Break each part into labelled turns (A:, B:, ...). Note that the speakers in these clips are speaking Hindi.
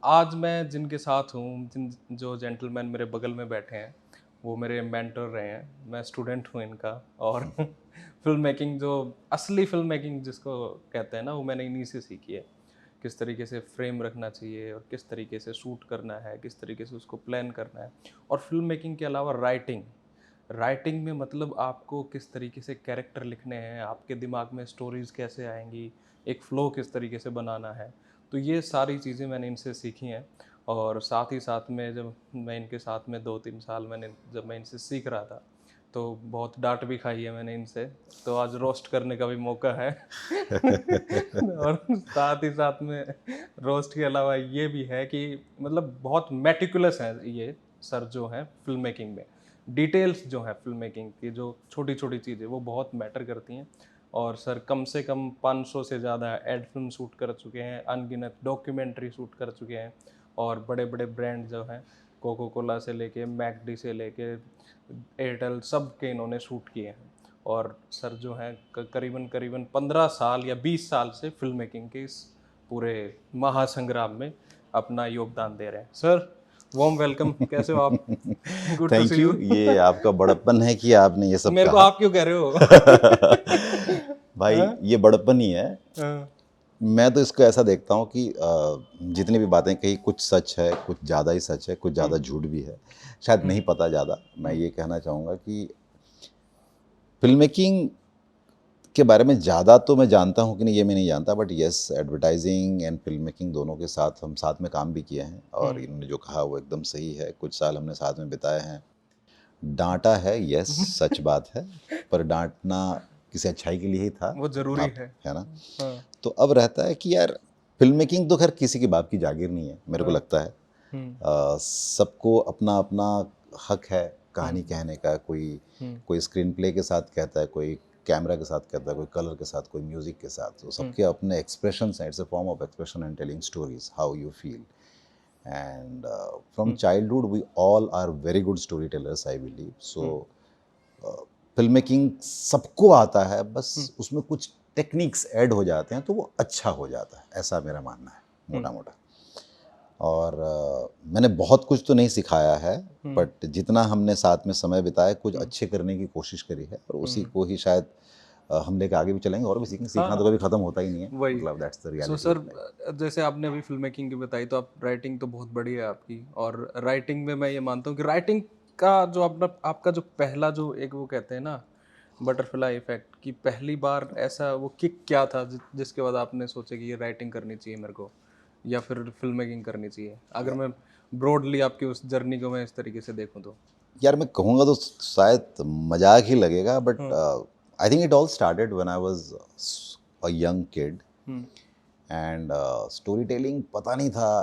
A: आज मैं जिनके साथ हूँ, जो जेंटलमैन मेरे बगल में बैठे हैं, वो मेरे मेंटर रहे हैं। मैं स्टूडेंट हूँ इनका। और फ़िल्म मेकिंग, जो असली फ़िल्म मेकिंग जिसको कहते हैं ना, वो मैंने इन्हीं से सीखी है। किस तरीके से फ्रेम रखना चाहिए और किस तरीके से शूट करना है, किस तरीके से उसको प्लान करना है। और फ़िल्म मेकिंग के अलावा राइटिंग, राइटिंग में मतलब आपको किस तरीके से कैरेक्टर लिखने हैं, आपके दिमाग में स्टोरीज़ कैसे आएँगी, एक फ़्लो किस तरीके से बनाना है। तो ये सारी चीज़ें मैंने इनसे सीखी हैं। और साथ ही साथ में जब मैं इनके साथ में 2-3 साल जब मैं इनसे सीख रहा था, तो बहुत डाँट भी खाई है मैंने इनसे। तो आज रोस्ट करने का भी मौका है। और साथ ही साथ में रोस्ट के अलावा ये भी है कि मतलब बहुत मेटिकुलस हैं ये सर जो हैं फ़िल्म मेकिंग में। डिटेल्स जो हैं फ़िल्म मेकिंग की, जो छोटी-छोटी चीज़ें, वो बहुत मैटर करती हैं। और सर कम से कम 500 से ज़्यादा एड फ़िल्म शूट कर चुके हैं, अनगिनत डॉक्यूमेंट्री शूट कर चुके हैं। और बड़े-बड़े ब्रांड जो हैं, कोको कोला से लेके मैकडी से लेके एयरटेल, सब के इन्होंने शूट किए हैं। और सर जो हैं करीबन-करीबन 15 साल या 20 साल से फ़िल्म मेकिंग के इस पूरे महासंग्राम में अपना योगदान दे रहे हैं। सर, वार्म वेलकम, कैसे हो आप? Good to
B: thank
A: see
B: you.
A: You.
B: ये आपका बड़प्पन है कि आपने ये सब
A: मेरे को
B: कहा।
A: आप क्यों कह रहे हो?
B: भाई,
A: हाँ?
B: ये बड़प्पन ही है।
A: हाँ।
B: मैं तो इसको ऐसा देखता हूँ कि जितनी भी बातें कही, कुछ सच है, कुछ ज़्यादा ही सच है, कुछ
A: हुँ,
B: ज़्यादा झूठ भी है। शायद
A: हुँ,
B: नहीं पता ज़्यादा। मैं
A: हुँ,
B: ये कहना चाहूँगा कि फिल्म मेकिंग के बारे में ज़्यादा तो मैं जानता हूँ कि नहीं, ये मैं नहीं जानता, but yes, advertising and film making दोनों के साथ हम साथ में काम भी किए हैं। और
A: हुँ।
B: इन्होंने जो कहा वो एकदम सही है। कुछ साल हमने साथ में बिताए हैं। डाँटा है, यस, सच बात है। पर डाँटना किसी अच्छाई के लिए ही था।
A: वो ज़रूरी
B: आप,
A: है।
B: है ना?
A: हाँ,
B: तो अब रहता है कि यार, फ़िल्म मेकिंग तो ख़ैर किसी के बाप की जागीर नहीं है, मेरे को
A: हाँ।
B: लगता है।
A: हुँ,
B: सबको अपना-अपना हक है
A: हुँ,
B: कहानी कहने का। कोई
A: हुँ,
B: कोई स्क्रीन प्ले के साथ कहता है, कोई कैमरा के साथ कहता है, कोई कलर के साथ, कोई म्यूज़िक के साथ। तो
A: हुँ,
B: सबके अपने एक्सप्रेशंस हैं। It's a form of expression and telling stories, how you feel. And from
A: hmm,
B: childhood we all are very good storytellers, I believe. So
A: hmm,
B: film making सबको आता है, बस
A: हुँ,
B: उसमें कुछ टेक्निक्स ऐड हो जाते हैं तो वो अच्छा हो जाता है, ऐसा मेरा मानना है
A: हुँ,
B: मोटा मोटा। और मैंने बहुत कुछ तो नहीं सिखाया है,
A: हुँ,
B: बट जितना हमने साथ में समय बिताया, कुछ
A: हुँ,
B: अच्छे करने की कोशिश करी है, और उसी
A: हुँ।
B: को ही शायद हम लेके आगे भी चलेंगे और भी सीखेंगे। सीखना तो
A: हाँ,
B: कभी ख़त्म होता ही नहीं है,
A: वही।
B: मतलब that's the
A: so
B: reality
A: sir,
B: of life.
A: जैसे आपने अभी फ़िल्म मेकिंग की बताई, तो आप राइटिंग तो बहुत बढ़िया है आपकी। और राइटिंग में मैं ये मानता हूँ कि राइटिंग का जो अपना आपका जो पहला जो एक वो कहते हैं ना, बटरफ्लाई इफ़ेक्ट, कि पहली बार ऐसा वो किक क्या था जिसके बाद आपने सोचा कि ये राइटिंग करनी चाहिए मेरे को, या फिर फ़िल्म मेकिंग करनी चाहिए? अगर मैं ब्रॉडली आपकी उस जर्नी को मैं इस तरीके से देखूँ तो?
B: यार, मैं कहूँगा तो शायद मजाक ही लगेगा, बट
A: हाँ,
B: I think it all started when I was a young kid.
A: Hmm,
B: and story telling पता नहीं था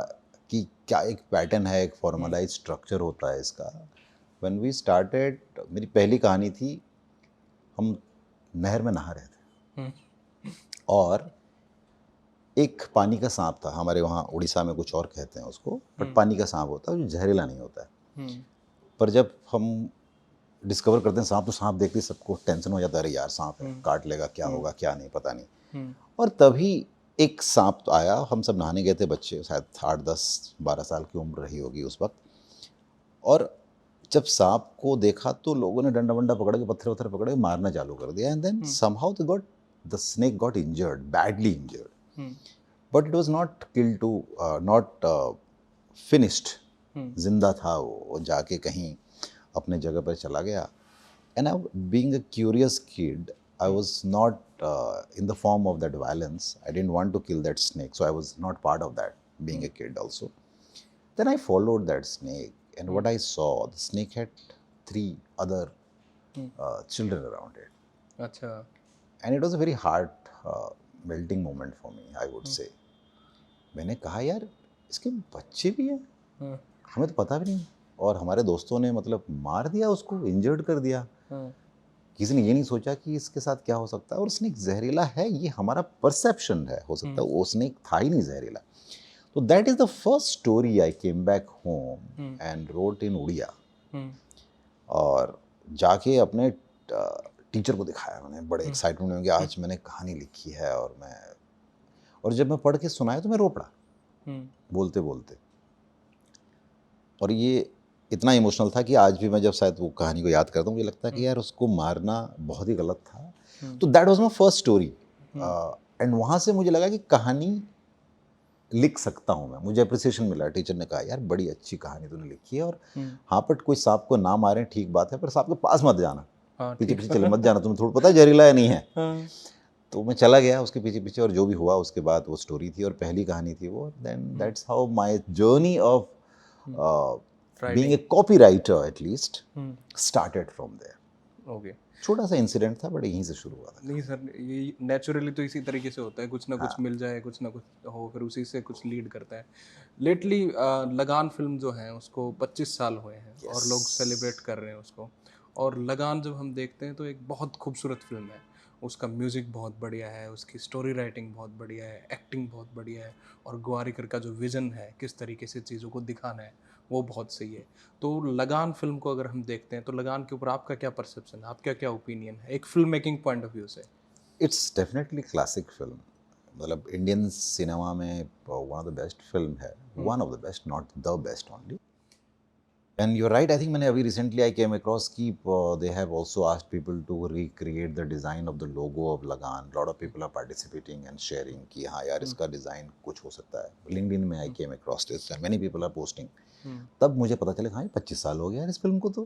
B: कि क्या एक पैटर्न है, एक
A: हुँ,
B: फॉर्मलाइज स्ट्रक्चर होता है इसका। व्हेन वी स्टार्टेड, मेरी पहली कहानी थी, हम नहर में नहा रहे थे,
A: हुँ,
B: और एक पानी का सांप था। हमारे वहाँ उड़ीसा में कुछ और कहते हैं उसको, बट
A: हुँ,
B: पानी का सांप होता है जो जहरीला नहीं होता है।
A: हुँ,
B: पर जब हम डिस्कवर करते हैं सांप, तो सांप देखते ही सबको टेंशन हो जाता है, अरे यार सांप है,
A: हुँ,
B: काट लेगा, क्या
A: हुँ,
B: होगा क्या नहीं, पता नहीं।
A: हुँ,
B: और तभी एक सांप तो आया। हम सब नहाने गए थे, बच्चे शायद 8, 10, 12 साल की उम्र रही होगी उस वक्त। और जब सांप को देखा तो लोगों ने डंडा वंडा पकड़ के, पत्थर वत्थर पकड़ के मारना चालू कर दिया। And then
A: hmm,
B: somehow the snake got injured, badly injured.
A: Hmm,
B: but it was not kill too, not finished.
A: Hmm,
B: जिंदा था वो जाके कहीं अपने जगह पर चला गया। And I, being a curious kid, I
A: hmm,
B: was not in the form of that violence. I didn't want to kill that snake, so I was not part of that, being
A: hmm,
B: a kid also. Then I followed that snake, and
A: hmm,
B: what I saw, the snake had three other
A: hmm,
B: children around it,
A: अच्छा।
B: and it was a very heart melting moment for me, I would
A: hmm,
B: say. मैंने कहा यार, इसके बच्चे भी हैं,
A: हुँ,
B: हमें तो पता भी नहीं। और हमारे दोस्तों ने मतलब मार दिया उसको, इंजर्ड कर दिया।
A: हुँ,
B: किसी ने ये नहीं सोचा कि इसके साथ क्या हो सकता है। और स्नेक जहरीला है, ये हमारा परसेप्शन है, हो सकता
A: हुँ,
B: है वो स्नेक था ही नहीं जहरीला। तो that is the first story I came back home
A: hmm,
B: and wrote in Odia.
A: Hmm,
B: और जाके अपने टीचर को दिखाया मैंने, बड़े
A: हुँ,
B: एक्साइटमेंट में कि
A: हुँ,
B: आज मैंने कहानी लिखी है। और जब मैं पढ़ के सुनाया तो मैं रो पड़ा,
A: हुँ,
B: बोलते बोलते। और ये इतना इमोशनल था कि आज भी मैं जब शायद वो कहानी को याद करता हूँ, मुझे लगता है कि यार उसको मारना बहुत ही गलत था। तो that was my first story, and वहाँ से मुझे लगा कि कहानी लिख सकता हूँ मैं। मुझे अप्रिसिएशन मिला, टीचर ने कहा यार बड़ी अच्छी कहानी तूने लिखी है, और हाँ पर कोई सांप को ना मारें ठीक बात है, पर सांप के पास मत जाना,
A: हाँ
B: पीछे
A: ठीक
B: पीछे चले मत जाना, तुम्हें थोड़ा पता है जहरीला है नहीं है।
A: हाँ
B: तो मैं चला गया उसके पीछे पीछे, और जो भी हुआ उसके बाद वो स्टोरी थी और पहली कहानी थी वो। Then that's how my journey of being a copy writer at least started from there.
A: Okay.
B: छोटा सा इंसिडेंट था बट यहीं से शुरू हुआ था।
A: नहीं सर, ये नेचुरली तो इसी तरीके से होता है, कुछ ना कुछ मिल जाए, कुछ ना कुछ हो, फिर उसी से कुछ लीड करता है। लेटली लगान फिल्म जो है उसको 25 साल हुए हैं और लोग सेलिब्रेट कर रहे हैं उसको। और लगान जब हम देखते हैं तो एक बहुत खूबसूरत फिल्म है। उसका म्यूज़िक बहुत बढ़िया है, उसकी स्टोरी राइटिंग बहुत बढ़िया है, एक्टिंग बहुत बढ़िया है, और ग्वारिकर का जो विज़न है किस तरीके से चीज़ों को दिखाना है वो बहुत सही है। तो लगान फिल्म को अगर हम देखते हैं तो लगान के ऊपर आपका क्या परसेप्शन है, आपका क्या ओपिनियन है एक film making point of view से?
B: इट्स डेफिनेटली क्लासिक फिल्म, मतलब इंडियन सिनेमा में one of the best film है, one of the best, not the best only. And you are right, I think मैंने अभी रिसेंटली आई केम अक्रॉस की they have also asked people to recreate the design of the logo of Lagaan. Lot of people are participating and sharing कि हाँ यार इसका डिज़ाइन कुछ हो सकता है। लिंक्डइन में I came across this and many people are posting. तब मुझे पता चला हाँ 25 साल हो गया यार इस फिल्म को, तो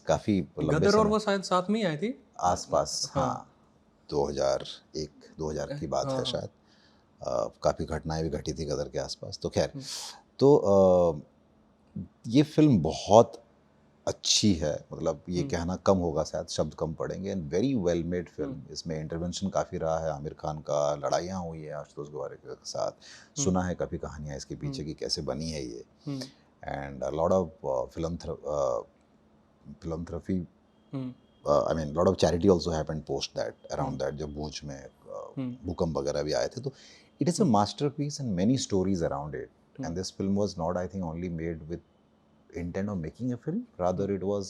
B: काफ़ी लंबे
A: गदर और
B: समय
A: वो शायद साथ में ही आई थी
B: आसपास, हाँ 2001 2000 की बात है शायद। काफ़ी घटनाएं भी घटी थी गदर के आसपास, तो खैर। तो ये फिल्म बहुत अच्छी है, मतलब ये कहना कम होगा, शायद शब्द कम पड़ेंगे। And very well made film. इसमें इंटरवेंशन काफ़ी रहा है आमिर खान का, लड़ाइयाँ हुई हैं आशुतोष गोवारिकर के साथ, सुना है काफ़ी कहानियाँ इसके पीछे की कैसे बनी है ये। And lot of philanthropy, I mean lot of charity also happened post that, around that, जब भूज में भूकंप वगैरह भी आए थे। तो it is a masterpiece and many stories around it. And this film was not, I think, only made with intent of making a film, rather it was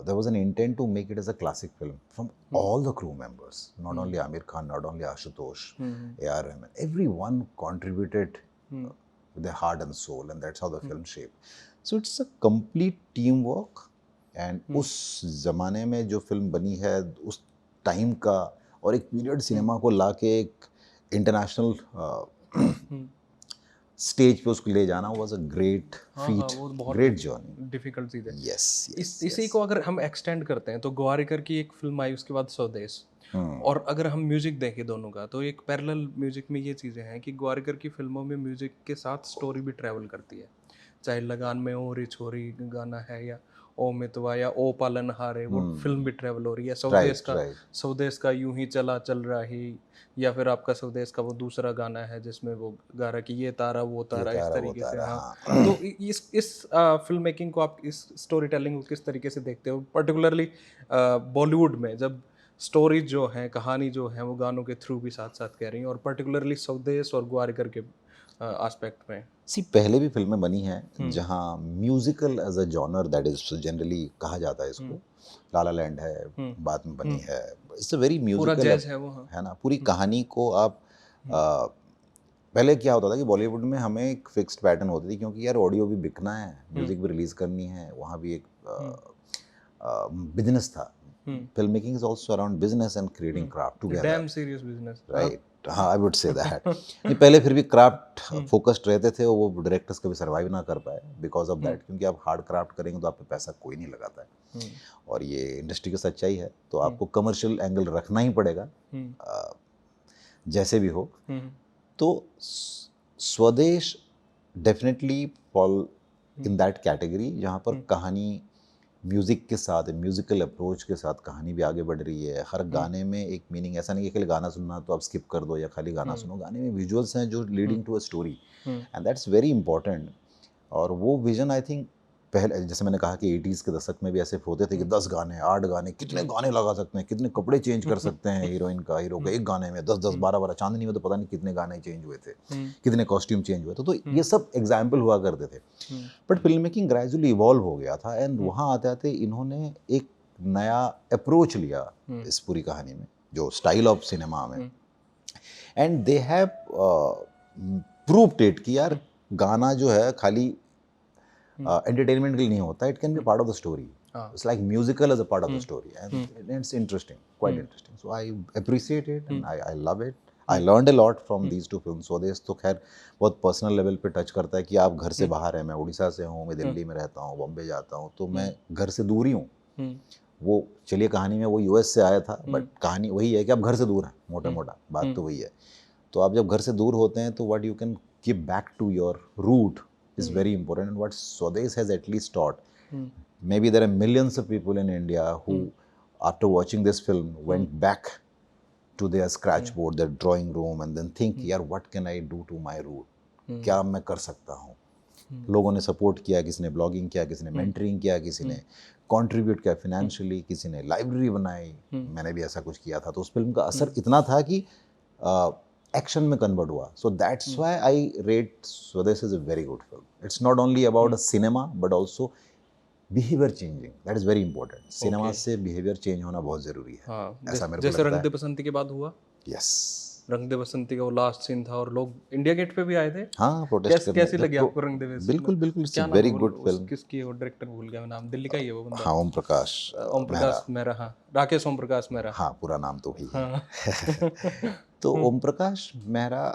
B: there was an intent to make it as a classic film from all the crew members, not only Amir Khan, not only Ashutosh, A.R. Rahman, everyone contributed with their heart and soul, and that's how the film shaped. So it's a complete teamwork. And उस ज़माने में जो फिल्म बनी है, उस टाइम का, और एक पीरियड सिनेमा को ला के एक इंटरनेशनल स्टेज पे उसको ले जाना was a great feat, great journey,
A: difficult चीज़ है।
B: यस।
A: इसी को अगर हम एक्सटेंड करते हैं तो ग्वारिकर की एक फिल्म आई, उसके बाद स्वदेश, और अगर हम म्यूजिक देखें दोनों का तो एक पैरेलल म्यूजिक में ये चीज़ें हैं कि ग्वारिकर की फिल्मों में म्यूजिक के साथ स्टोरी भी ट्रैवल करती है। चाहे लगान में ओ रे छोरी गाना है, या ओ मितवा, या ओ पालन हारे, वो फिल्म भी ट्रैवल हो रही है। स्वदेश का यूं ही चला चल रहा ही, या फिर आपका स्वदेश का वो दूसरा गाना है जिसमें वो गा रहा कि ये तारा वो तारा, इस तरीके से। हाँ, तो इस फिल्म मेकिंग को आप, इस स्टोरी टेलिंग को किस तरीके से देखते हो, पर्टिकुलरली बॉलीवुड में, जब स्टोरी जो है, कहानी जो है, वो गानों के थ्रू भी साथ साथ कह रही हैं, और पर्टिकुलरली स्वदेश और ग्वारिकर के एस्पेक्ट में?
B: सी पहले भी फिल्में बनी हैं जहाँ musical as a genre, that is generally कहा जाता है इसको, लाला लैंड है, बाद में बनी है, it's a very musical
A: jazz है वो, हाँ।
B: है ना। पूरी कहानी को आप पहले क्या होता था कि बॉलीवुड में हमें एक फिक्स्ड पैटर्न होती थी, क्योंकि यार ऑडियो भी बिकना है, म्यूजिक भी रिलीज करनी है, वहाँ भी एक बिजनेस था। Film making is also around business and creating craft together,
A: dam serious business,
B: right. हाँ, आई वुड से दैट। नहीं, पहले फिर भी क्राफ्ट फोकस्ड रहते थे, और वो डायरेक्टर्स कभी सर्वाइव ना कर पाए बिकॉज ऑफ दैट, क्योंकि आप हार्ड क्राफ्ट करेंगे तो आप पे पैसा कोई नहीं लगाता है, और ये इंडस्ट्री की सच्चाई है। तो आपको कमर्शियल एंगल रखना ही पड़ेगा जैसे भी हो। तो स्वदेश definitely fall in that category, जहाँ पर कहानी म्यूज़िक के साथ, म्यूज़िकल अप्रोच के साथ कहानी भी आगे बढ़ रही है। हर गाने में एक मीनिंग, ऐसा नहीं कि खाली गाना सुनना तो आप स्किप कर दो या खाली गाना सुनो, गाने में विजुअल्स हैं जो leading to a story, and that's very important. और वो विजन आई थिंक पहले, जैसे मैंने कहा कि 80s के दशक में भी ऐसे होते थे कि 10 गाने 8 गाने, कितने गाने लगा सकते हैं, कितने कपड़े चेंज कर सकते हैं हीरोइन का, हीरो का, एक गाने में 10 10 12 12, चांदनी में तो पता नहीं कितने गाने चेंज हुए थे, कितने कॉस्ट्यूम चेंज हुए थे। तो ये सब एग्जाम्पल हुआ करते थे। But film making gradually evolve हो गया था, एंड वहाँ आते आते इन्होंने एक नया अप्रोच लिया इस पूरी कहानी में, जो स्टाइल ऑफ सिनेमा में, and they have proved it कि यार गाना जो है खाली एंटरटेनमेंट के लिए नहीं होता, it can be part of the story.
A: हाँ.
B: It's like musical as a part of the story, and it's interesting, quite interesting. So I appreciate it, and I love it. I learned a lot from these two films. स्वदेश तो खैर बहुत पर्सनल लेवल पे टच करता है कि आप घर से बाहर हैं. मैं उड़ीसा से हूँ, मैं दिल्ली में रहता हूँ, बॉम्बे जाता हूँ, तो मैं घर से दूर ही हूँ. वो चलिए कहानी में वो यूएस से आया था, बट कहानी वही है कि आप घर से दूर हैं, मोटा मोटा बात तो वही है. तो आप जब घर से दूर होते हैं तो what you can give back to your root is very important, and what Swades has at least taught. Maybe there are millions of people in India who, after watching this film, went back to their scratch board, their drawing room, and then think, यार what can I do to my root? क्या मैं कर सकता हूँ? लोगों ने सपोर्ट किया, किसी ने ब्लॉगिंग किया, किसी ने मेंटरिंग किया, किसी ने कंट्रीब्यूट किया फाइनेंशियली, किसी ने लाइब्रेरी बनाई. मैंने भी ऐसा कुछ किया था. तो उस फिल्म का असर इतना था कि एक्शन में कन्वर्ट हुआ. So that's why I rate Swades is a very good film. It's not only about a cinema but also behaviour changing. That is very important. Cinema से बिहेवियर चेंज होना बहुत जरूरी है.
A: हाँ,
B: ऐसा मेरे को
A: जैसे
B: लगता
A: रंग दे
B: है.
A: बसंती के बाद हुआ.
B: यस.
A: रंग दे बसंती का वो लास्ट सीन था और लोग इंडिया गेट पे भी आए थे.
B: हाँ, प्रोटेस्ट करने.
A: कैसी लगी आपको रंग दे बसंती?
B: बिल्कुल बिल्कुल, इट्स
A: क्या
B: अ
A: नाम
B: वेरी
A: है
B: गुड फिल्म.
A: किसकी है वो? डायरेक्टर भूल गया मैं नाम. दिल्ली का ही है वो बंदा.
B: हाँ, ओम प्रकाश
A: ओम प्रकाश मेहरा. हाँ, राकेश ओम प्रकाश मेहरा.
B: हाँ, पूरा नाम तो वही है.
A: हाँ.
B: तो ओम प्रकाश मेहरा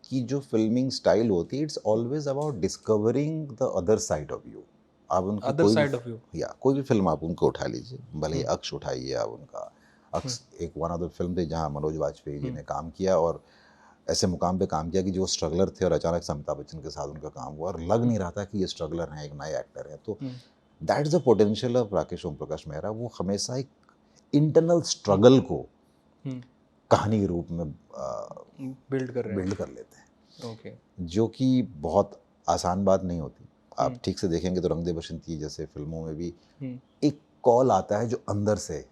B: की जो फिल्मिंग स्टाइल होती है, it's always about discovering the other side of you. आप उनकी
A: अदर साइड ऑफ यू,
B: या कोई भी फिल्म आप उनको उठा लीजिए, भले ही अक्ष उठाइए आप उनका. अक्ष एक वन ऑफ द फिल्म थी जहाँ मनोज वाजपेयी जी ने काम किया और ऐसे मुकाम पे काम किया कि जो स्ट्रगलर थे और अचानक से अमिताभ बच्चन के साथ उनका काम हुआ और लग नहीं रहा था कि ये स्ट्रगलर हैं, एक नए एक्टर हैं. तो that is the potential of Rakesh Om Prakash Mehra. वो हमेशा एक इंटरनल स्ट्रगल को कहानी के रूप में
A: बिल्ड कर
B: लेते हैं.
A: ओके.
B: जो कि बहुत आसान बात नहीं होती. आप ठीक से देखेंगे तो रंग दे बसंती जैसे फिल्मों में भी एक कॉल आता है जो अंदर से,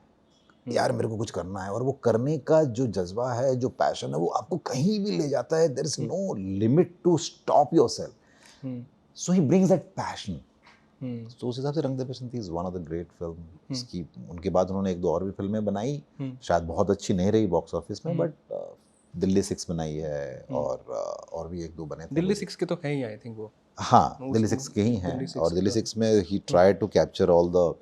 B: यार मेरे को कुछ करना है, और वो करने का जो जज्बा है, जो पैशन है, वो आपको कहीं भी ले जाता है. There is no limit to stop yourself. So he brings that passion. तो उस हिसाब से Rang De Basanti is one of the great film. इसकी उनके बाद उन्होंने एक दो और भी फिल्में बनाई, शायद बहुत अच्छी नहीं रही बॉक्स ऑफिस में, बट दिल्ली 6 बनाई है और भी एक दो बने थे.
A: दिल्ली 6 के तो है ही आई थिंक वो.
B: हाँ, दिल्ली 6 के ही हैं. और दिल्ली 6 में ही tried to capture all the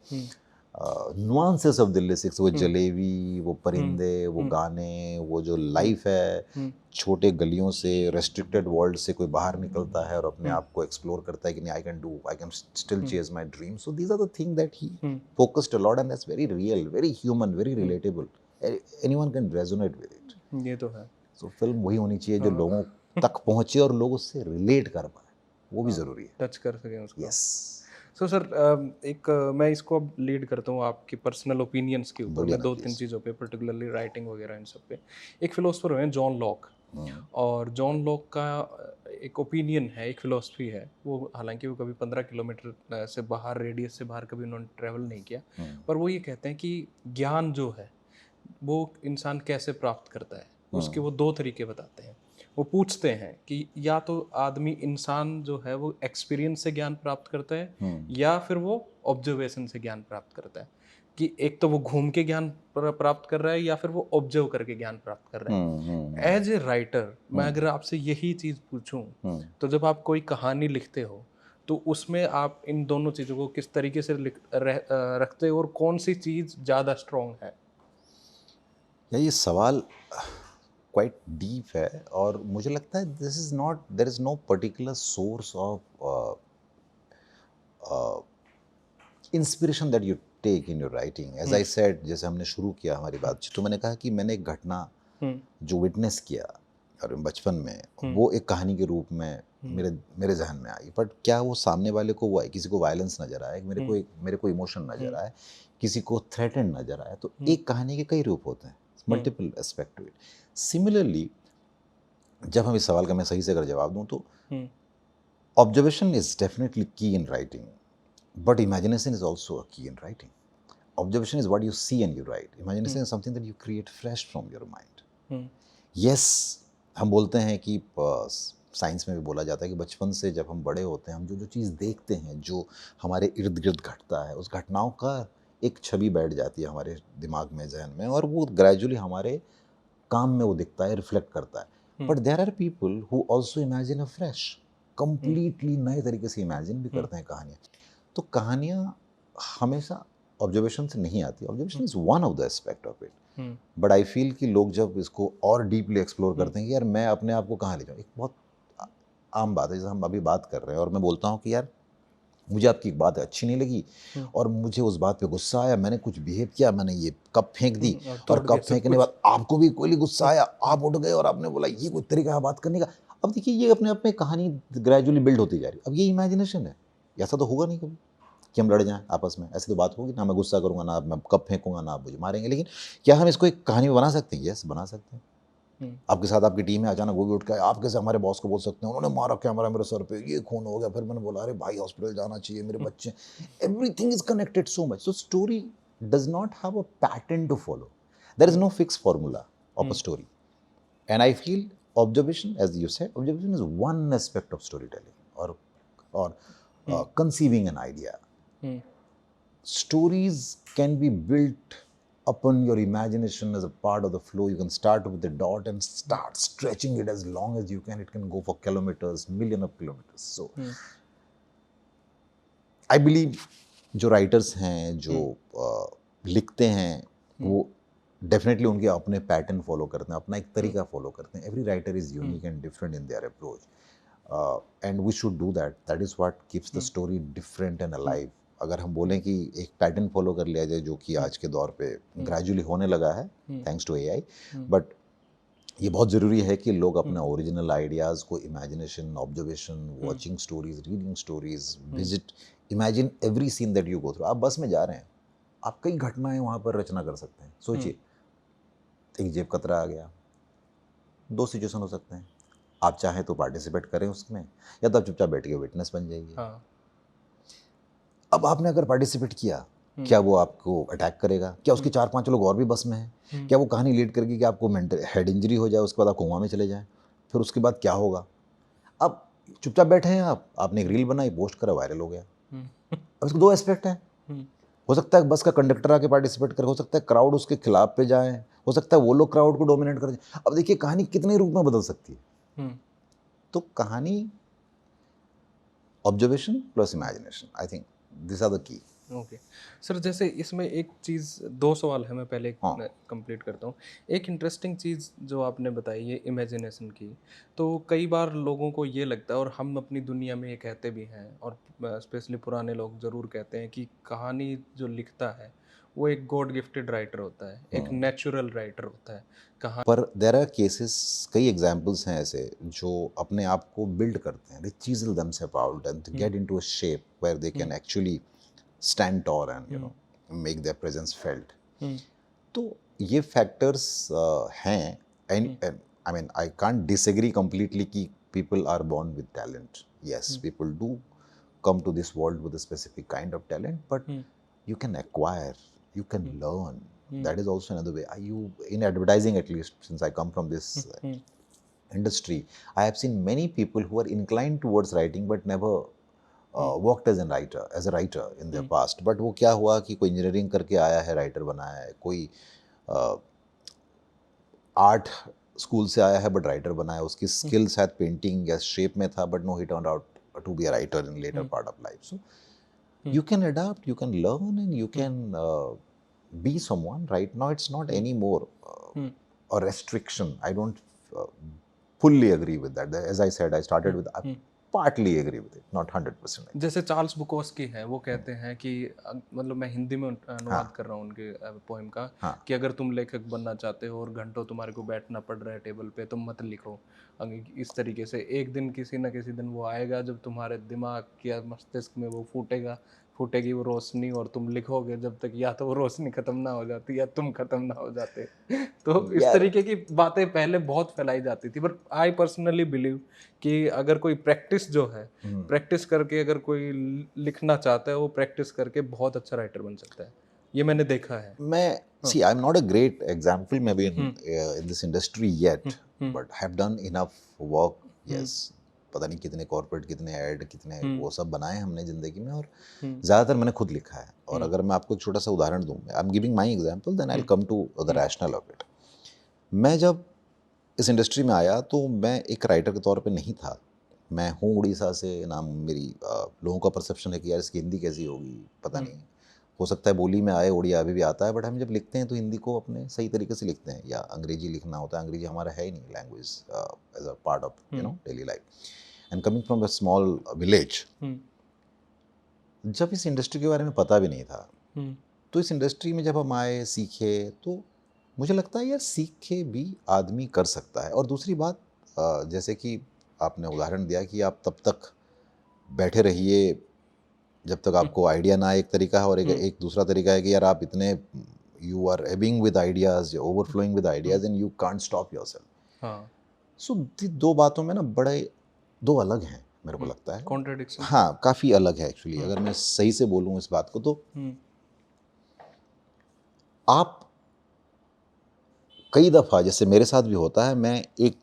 B: nuances of Delhi 6. वो जलेबी, वो परिंदे, वो गाने, वो जो लाइफ है, छोटे गलियों से, रेस्ट्रिक्टेड वर्ल्ड से कोई बाहर निकलता है और अपने आप को एक्सप्लोर करता है कि नहीं, I can still chase my dream. So these are the thing that he focused a lot, and that's very real, very human, very relatable. Anyone can resonate with it.
A: ये तो है.
B: सो फिल्म वही होनी चाहिए जो लोगों तक पहुंचे और लोग उससे रिलेट कर पाए. वो भी ज़रूरी है,
A: टच कर सकें उसको.
B: यस.
A: सो सर, एक मैं इसको अब लीड करता हूँ आपकी पर्सनल ओपिनियंस के ऊपर. मैं 2-3 चीज़ों पे, पर्टिकुलरली राइटिंग वगैरह इन सब पे. एक फिलोसफर हैं जॉन लॉक, और जॉन लॉक का एक ओपिनियन है, एक फिलोसफी है. वो हालांकि वो कभी 15 किलोमीटर से बाहर, रेडियस से बाहर कभी उन्होंने ट्रैवल नहीं किया, पर वो ये कहते हैं कि ज्ञान जो है वो इंसान कैसे प्राप्त करता है, उसके वो 2 तरीके बताते हैं. वो पूछते हैं कि या तो आदमी, इंसान जो है वो एक्सपीरियंस से ज्ञान प्राप्त करता है, या फिर वो ऑब्जर्वेशन से ज्ञान प्राप्त करता है. कि एक तो वो घूम के ज्ञान प्राप्त कर रहा है, या फिर वो ऑब्जर्व करके ज्ञान प्राप्त कर रहा है. एज ए राइटर, मैं अगर आपसे यही चीज़ पूछूं, तो जब आप कोई कहानी लिखते हो तो उसमें आप इन दोनों चीज़ों को किस तरीके से रखते हो, और कौन सी चीज़ ज़्यादा स्ट्रॉन्ग है?
B: ये सवाल क्वाइट डीप है, और मुझे लगता है there is no particular source of inspiration that you take in your writing. As I said, जैसे हमने शुरू किया हमारी बात, तो मैंने कहा कि मैंने एक घटना जो विटनेस किया और बचपन में, वो एक कहानी के रूप में मेरे जहन में आई. बट क्या वो सामने वाले को, वो किसी को वायलेंस नजर आए, मेरे को इमोशन नजर आए, किसी को थ्रेटन नजर आए, तो एक कहानी के कई रूप होते हैं, multiple aspect to it. Similarly, जब हम इस सवाल का मैं सही से अगर जवाब दूं तो observation is definitely key in writing, but imagination is also a key in writing. Observation is what you see and you write. Imagination is something that you create fresh from your mind. Yes, हम बोलते हैं कि साइंस में भी बोला जाता है कि बचपन से जब हम बड़े होते हैं, हम जो चीज़ देखते हैं, जो हमारे इर्द गिर्द घटता है, उस घटनाओं का एक छवि बैठ जाती है हमारे दिमाग में, जहन में, और वो ग्रेजुअली हमारे काम में वो दिखता है, रिफ्लेक्ट करता है. But there are people who also imagine a fresh. Completely नए तरीके से इमेजिन भी करते हैं कहानियाँ। तो कहानियाँ हमेशा ऑब्जर्वेशन से नहीं आती, observation is one of the aspect of it. But I feel कि लोग जब इसको और डीपली एक्सप्लोर करते हैं कि यार मैं अपने आप को कहाँ ले जाऊँ, एक बहुत आम बात है जैसे हम अभी बात कर रहे हैं और मैं बोलता हूँ कि यार मुझे आपकी एक बात अच्छी नहीं लगी और मुझे उस बात पे गुस्सा आया, मैंने कुछ बिहेव किया, मैंने ये कप फेंक दी और कप फेंकने के बाद आपको भी कोई गुस्सा आया, आप उठ गए और आपने बोला ये कोई तरीका है बात करने का। अब देखिए ये अपने आप में कहानी ग्रेजुअली बिल्ड होती जा रही है। अब ये इमेजिनेशन है, ऐसा तो होगा नहीं कभी कि हम लड़ जाएं आपस में, ऐसी तो बात होगी ना, मैं गुस्सा करूंगा ना मैं कप फेंकूंगा ना आप मुझे मारेंगे। लेकिन क्या हम इसको एक कहानी में बना सकते हैं? यस, बना सकते हैं। आपके साथ आपकी टीम है, अचानक वो भी उठ के आप कैसे हमारे बॉस को बोल सकते हैं उन्होंने मारा कैमरा मेरे सर पे, ये खून हो गया, फिर मैंने बोला अरे भाई हॉस्पिटल जाना चाहिए, मेरे बच्चे, everything is connected so much. So story does not have a pattern to follow, there is no fix formula of a story. And I feel observation, as you said, observation is one aspect of storytelling or conceiving an idea. Stories can be built upon your imagination as a part of the flow. You can start with the dot and start stretching it as long as you can. It can go for kilometers, million of kilometers. So I believe जो राइटर्स हैं जो लिखते हैं वो डेफिनेटली उनके अपने पैटर्न फॉलो करते हैं, अपना एक तरीका फॉलो करते हैं। Every writer is unique and different in their approach and we should do that. That is what keeps the story different and alive. अगर हम बोलें कि एक पैटर्न फॉलो कर लिया जाए जो कि आज के दौर पे ग्रेजुअली होने लगा है थैंक्स टू एआई, बट ये बहुत ज़रूरी है कि लोग अपने ओरिजिनल आइडियाज़ को imagination, observation, watching stories, reading stories, visit, imagine every seen that you go through. आप बस में जा रहे हैं, आप कई घटनाएं वहाँ पर रचना कर सकते हैं। सोचिए एक जेब कतरा आ गया, दो सिचुएशन हो सकते हैं, आप चाहें तो पार्टिसिपेट करें उसमें या तो आप चुपचाप बैठ के विटनेस बन जाइए। अब आपने अगर पार्टिसिपेट किया, क्या वो आपको अटैक करेगा? क्या उसके 4-5 लोग और भी बस में हैं? क्या वो कहानी लीड करेगी कि आपको मेंटल हेड इंजरी हो जाए, उसके बाद आप कोमा में चले जाएं? फिर उसके बाद क्या होगा? अब चुपचाप बैठे हैं आप, आपने एक रील बनाई, पोस्ट करा, वायरल हो गया। अब इसके दो एस्पेक्ट हैं। हो सकता है बस का कंडक्टर आके पार्टिसिपेट करे, हो सकता है क्राउड उसके खिलाफ पे जाए, हो सकता है वो लोग क्राउड को डोमिनेट कर जाए। अब देखिए कहानी कितने रूप में बदल सकती है। तो कहानी observation plus imagination, I think this are the key.
A: Okay sir, जैसे इसमें एक चीज़, दो सवाल है, मैं पहले कंप्लीट करता हूँ। एक इंटरेस्टिंग चीज़ जो आपने बताई है इमेजिनेशन की, तो कई बार लोगों को ये लगता है और हम अपनी दुनिया में ये कहते भी हैं और स्पेशली पुराने लोग ज़रूर कहते हैं कि कहानी जो लिखता है वो एक गॉड गिफ्टेड राइटर होता है, एक नेचुरल राइटर होता है।
B: पर देयर आर केसेस, कई एग्जांपल्स हैं ऐसे जो अपने आप को बिल्ड करते हैं, they chisel themselves out and get into a shape where they can actually stand tall and make their presence felt. तो ये factors हैं and I mean I can't disagree completely कि people are born with talent. Yes, people do come to this world with a specific kind of talent, but you can acquire, you can learn. That is also another way. You in advertising, at least since I come from this industry, I have seen many people who are inclined towards writing but never worked as a writer in their past. But वो क्या हुआ कि कोई इंजीनियरिंग करके आया है, राइटर बना है, कोई आर्ट स्कूल से आया है बट राइटर बना है, उसकी स्किल शायद पेंटिंग या शेप में था but no he turned out to be a writer in later part of life. So you can adapt, you can learn, and you can be someone. Right now it's not any more a restriction. I don't fully agree with that. As I said, I started with partly agree with it, not 100%.
A: जैसे चार्ल्स बुकोस्की है, वो कहते हैं कि मतलब मैं हिंदी में अनुवाद कर रहा हूँ उनके पोएम का, कि अगर तुम लेखक बनना चाहते हो और घंटों तुम्हारे को बैठना पड़ रहा है टेबल पे, तुम मत लिखो। इस तरीके से एक दिन किसी न किसी दिन वो आएगा जब तुम्हारे दिमाग या मस्तिष्क में वो फूटेगी वो रोशनी, और तुम लिखोगे जब तक या तो वो रोशनी खत्म ना हो जाती या तुम खत्म ना हो जाते। तो इस तरीके की बातें पहले बहुत फैलाई जाती थी, बट आई पर्सनली बिलीव कि अगर कोई प्रैक्टिस जो है, प्रैक्टिस करके अगर कोई लिखना चाहता है, वो प्रैक्टिस करके बहुत अच्छा राइटर बन सकता है। ये मैंने देखा है।
B: मैं see I'm not a great example maybe in this industry yet, but have done enough work. Yes, पता नहीं कितने कॉर्पोरेट, कितने ऐड, कितने वो सब बनाए हमने ज़िंदगी में, और ज़्यादातर मैंने खुद लिखा है। और अगर मैं आपको एक छोटा सा उदाहरण दूँ, I am giving my example, then I will come to the rational of it. मैं जब इस इंडस्ट्री में आया तो मैं एक राइटर के तौर पे नहीं था, मैं हूँ उड़ीसा से, ना मेरी लोगों का परसेप्शन है कि यार इसकी हिंदी कैसी होगी, पता नहीं। हो सकता है बोली में आए, उड़िया अभी भी आता है, बट हम जब लिखते हैं तो हिंदी को अपने सही तरीके से लिखते हैं, या अंग्रेजी लिखना होता है, अंग्रेजी हमारा है ही नहीं language as a part of daily life. And coming from a small village, जब इस इंडस्ट्री के बारे में पता भी नहीं था, तो इस इंडस्ट्री में जब हम आए, सीखे, तो मुझे लगता है यार सीख के भी आदमी कर सकता है। और दूसरी बात, जैसे कि आपने उदाहरण दिया कि आप तब तक बैठे रहिए जब तक आपको आइडिया ना आए, एक तरीका है, और एक दूसरा तरीका है कि यार आप इतने you are ebbing with ideas, overflowing with ideas, and you can't stop yourself.
A: हाँ,
B: सो दो बातों में ना बड़े दो अलग हैं मेरे को लगता है।
A: कॉन्ट्रडिक्शन।
B: हाँ, काफ़ी अलग है एक्चुअली, अगर मैं सही से बोलूँ इस बात को, तो आप कई दफ़ा, जैसे मेरे साथ भी होता है, मैं एक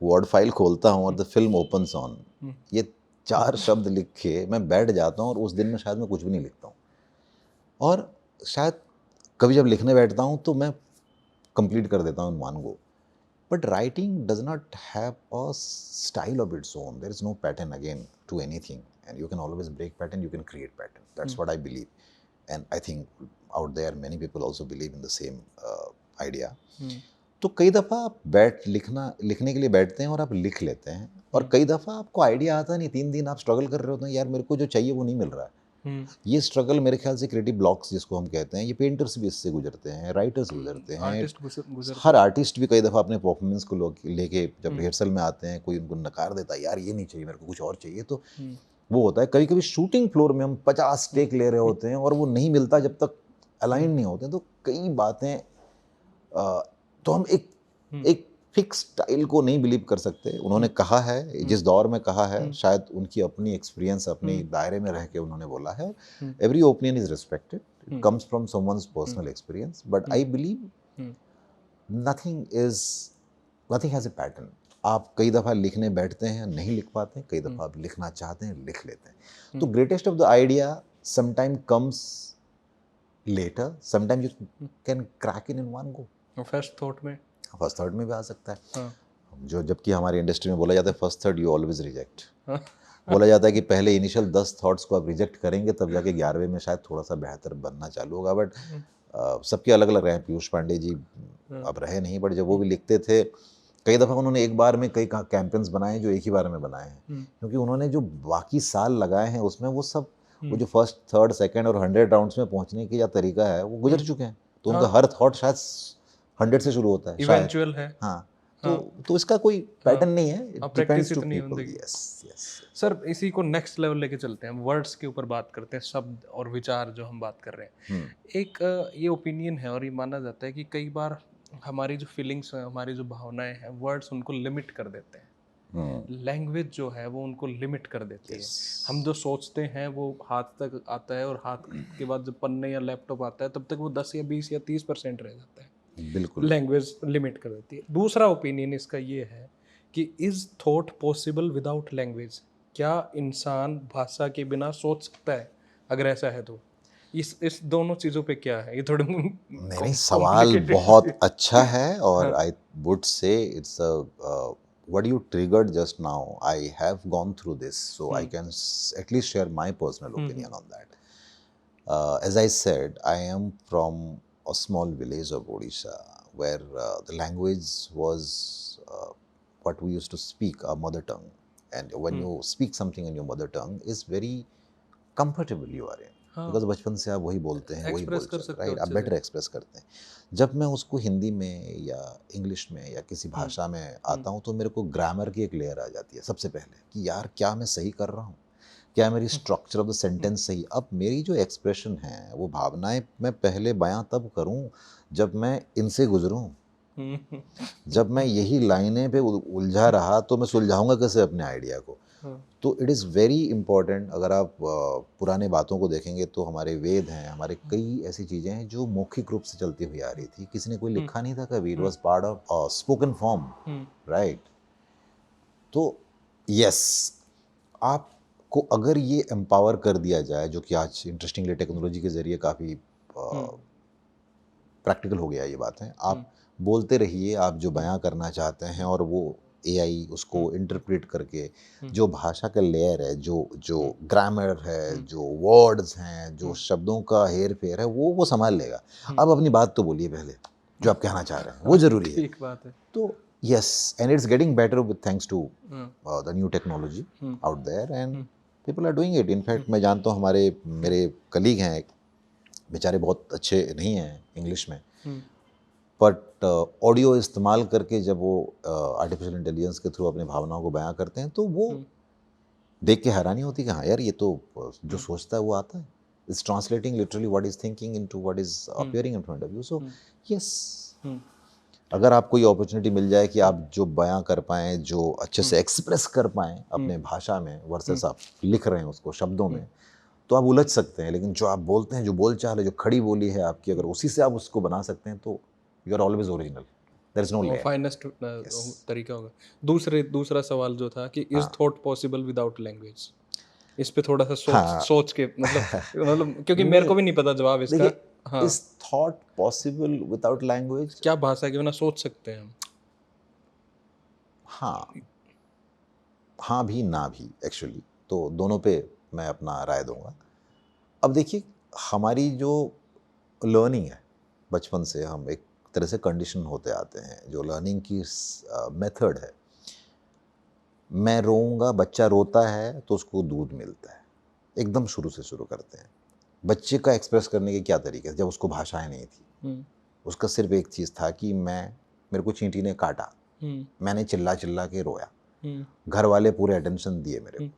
B: वर्ड फाइल खोलता हूँ और द फिल्म ओपन्स ऑन, ये 4 शब्द लिख के मैं बैठ जाता हूँ, और उस दिन में शायद मैं कुछ भी नहीं लिखता हूँ। और शायद कभी जब लिखने बैठता हूँ तो मैं कंप्लीट कर देता हूँ in one go. But writing does not have a style of its own, there is no pattern again to anything, and you can always break pattern, you can create pattern, that's what I believe, and I think out there many people also believe in the same idea. तो कई दफ़ा आप लिखने के लिए बैठते हैं और आप लिख लेते हैं, और कई दफ़ा आपको आइडिया आता नहीं, 3 दिन आप स्ट्रगल कर रहे होते हैं, यार मेरे को जो चाहिए वो नहीं मिल रहा है। ये स्ट्रगल मेरे ख्याल से क्रिएटिव ब्लॉक्स जिसको हम कहते हैं, ये पेंटर्स भी इससे गुजरते हैं, राइटर्स गुजरते हैं,
A: आर्टिस्ट गुजर
B: हर आर्टिस्ट भी कई दफ़ा अपने परफॉर्मेंस को लेके जब रिहर्सल में आते हैं, कोई उनको नकार देता है, यार ये नहीं चाहिए मेरे को, कुछ और चाहिए, तो वो होता है। कभी कभी शूटिंग फ्लोर में हम 50 टेक ले रहे होते हैं और वो नहीं मिलता जब तक अलाइन नहीं होते, तो कई बातें, तो हम एक फिक्स स्टाइल को नहीं बिलीव कर सकते। उन्होंने कहा है, जिस दौर में कहा है, शायद उनकी अपनी एक्सपीरियंस, अपनी दायरे में रह के उन्होंने बोला है। Every opinion is respected, it comes from someone's personal experience, but I believe nothing has a pattern. आप कई दफ़ा लिखने बैठते हैं, नहीं लिख पाते, कई दफ़ा आप लिखना चाहते हैं, लिख लेते हैं। तो greatest of the idea sometime comes later, sometime you can crack in one go.
A: First thought में,
B: फर्स्ट थर्ड में भी आ सकता है।
A: हाँ,
B: जो जबकि हमारी इंडस्ट्री में बोला जाता है first third you always reject. बोला जाता है कि पहले इनिशियल 10 थॉट्स को आप रिजेक्ट करेंगे, तब जाके 11वें में शायद थोड़ा सा बेहतर बनना चालू होगा। बट सबके अलग अलग रहे हैं। पीयूष पांडे जी अब रहे नहीं, बट जब वो भी लिखते थे, कई दफ़ा उन्होंने एक बार में कई कैंपेन्स बनाए जो एक ही बार में बनाए हैं, क्योंकि उन्होंने जो बाकी साल लगाए हैं उसमें वो सब, वो जो फर्स्ट थर्ड सेकंड और 100 राउंड्स में पहुंचने की या तरीका है वो गुजर चुके हैं। तो उनका हर थॉट शायद 100 से शुरू होता है,
A: इवेंचुअल है।
B: हाँ, तो इसका कोई पैटर्न नहीं है, इट डिपेंड्स टू
A: इतनी
B: पीपल।
A: होगी।
B: Yes yes.
A: सर, इसी को नेक्स्ट लेवल लेके चलते हैं, वर्ड्स के ऊपर बात करते हैं, शब्द और विचार जो हम बात कर रहे हैं। एक ये ओपिनियन है और ये माना जाता है कि कई बार हमारी जो फीलिंग्स हैं, हमारी जो भावनाएं हैं, वर्ड्स उनको लिमिट कर देते हैं। लैंग्वेज जो है वो उनको लिमिट कर देती है। हम जो सोचते हैं वो हाथ तक आता है, और हाथ के बाद जब पन्ने या लैपटॉप आता है तब तक वो 10 या 20 या 30% रह जाता है।
B: बिल्कुल।
A: लैंग्वेज लिमिट कर देती है। दूसरा ओपिनियन इसका ये है कि is thought possible without language? क्या इंसान भाषा के बिना सोच सकता है? अगर ऐसा है तो इस दोनों चीज़ों पे क्या है? ये थोड़े
B: नहीं, सवाल बहुत अच्छा है, और I would say it's what you triggered just now, I have gone through this, so I can at least share my personal opinion on that. As I said, I am from a small village of Odisha, where the language was what we used to speak, our mother tongue. And when you speak something in your mother tongue, is very comfortable you are in. Because बचपन से आप वही बोलते हैं, वही बोलते हैं, राइट, आप बेटर एक्सप्रेस करते हैं। जब मैं उसको हिंदी में या इंग्लिश में या किसी भाषा में आता हूँ, तो मेरे को ग्रामर की एक लेयर आ जाती है सबसे पहले, कि यार क्या मैं सही कर रहा हूँ, क्या मेरी स्ट्रक्चर ऑफ द सेंटेंस सही। अब मेरी जो एक्सप्रेशन है, वो भावनाएं मैं पहले बयां तब करूँ जब मैं इनसे गुजरूँ। जब मैं यही लाइनें पे उलझा रहा, तो मैं सुलझाऊंगा कैसे अपने आइडिया को। तो इट इज़ वेरी इम्पॉर्टेंट। अगर आप पुराने बातों को देखेंगे तो हमारे वेद हैं, हमारे कई ऐसी चीज़ें हैं जो मौखिक रूप से चलती हुई आ रही थी, किसी ने कोई लिखा नहीं था कभी, it was part of spoken form, right. तो यस, आपको अगर ये एम्पावर कर दिया जाए, जो कि आज इंटरेस्टिंगली टेक्नोलॉजी के ज़रिए काफ़ी प्रैक्टिकल हो गया ये बात है, आप बोलते रहिए, आप जो बयां करना चाहते हैं, और वो एआई उसको इंटरप्रेट करके जो भाषा का लेयर है, जो जो ग्रामर है, जो वर्ड्स हैं, जो शब्दों का हेर फेर है, वो संभाल लेगा। अब अपनी बात तो बोलिए पहले, जो आप कहना चाह रहे हैं वो ज़रूरी है।
A: ठीक बात है।
B: तो yes, and it's getting better with thanks to the new technology out there and people are doing it. In fact मैं जानता हूँ मेरे कलीग हैं, बेचारे बहुत अच्छे नहीं हैं इंग्लिश में, बट ऑडियो इस्तेमाल करके जब वो आर्टिफिशियल इंटेलिजेंस के थ्रू अपनी भावनाओं को बयां करते हैं, तो वो देख के हैरानी होती है कि हाँ यार, ये तो जो सोचता है वो आता है। It's translating literally what is thinking into what is appearing in front of you. So yes, अगर आपको कोई अपॉर्चुनिटी मिल जाए कि आप जो बयां कर पाएँ, जो अच्छे से एक्सप्रेस कर पाएँ अपने भाषा में वर्सेस आप लिख रहे हैं उसको शब्दों में, तो आप उलझ सकते हैं। लेकिन जो आप बोलते हैं, जो बोलचाल है, जो खड़ी बोली है आपकी, अगर उसी से आप उसको बना सकते हैं, तो you are always original, there is no
A: वो
B: लेयर।
A: फाइनेस्ट तरीका होगा। दूसरा सवाल जो था कि is thought possible without language, इस पे थोड़ा सा
B: हाँ।
A: सोच के मतलब क्योंकि मेरे को भी नहीं पता जवाब इसका।
B: देखिए,
A: हाँ,
B: is thought possible without language?
A: क्या भाषा के बिना सोच सकते हैं हम?
B: हाँ, हाँ भी ना भी एक्चुअली, तो दोनों पे मैं अपना राय दूंगा। अब देखिए, हमारी जो लर्निंग है, बचपन से हम एक तरह से कंडीशन होते आते हैं। जो लर्निंग की मेथड है, मैं रोऊंगा, बच्चा रोता है तो उसको दूध मिलता है, एकदम शुरू से शुरू करते हैं। बच्चे का एक्सप्रेस करने के क्या तरीके, जब उसको भाषाएं नहीं थी, उसका सिर्फ एक चीज़ था कि मेरे को चींटी ने काटा, मैंने चिल्ला चिल्ला के रोया, घर वाले पूरे अटेंशन दिए मेरे को,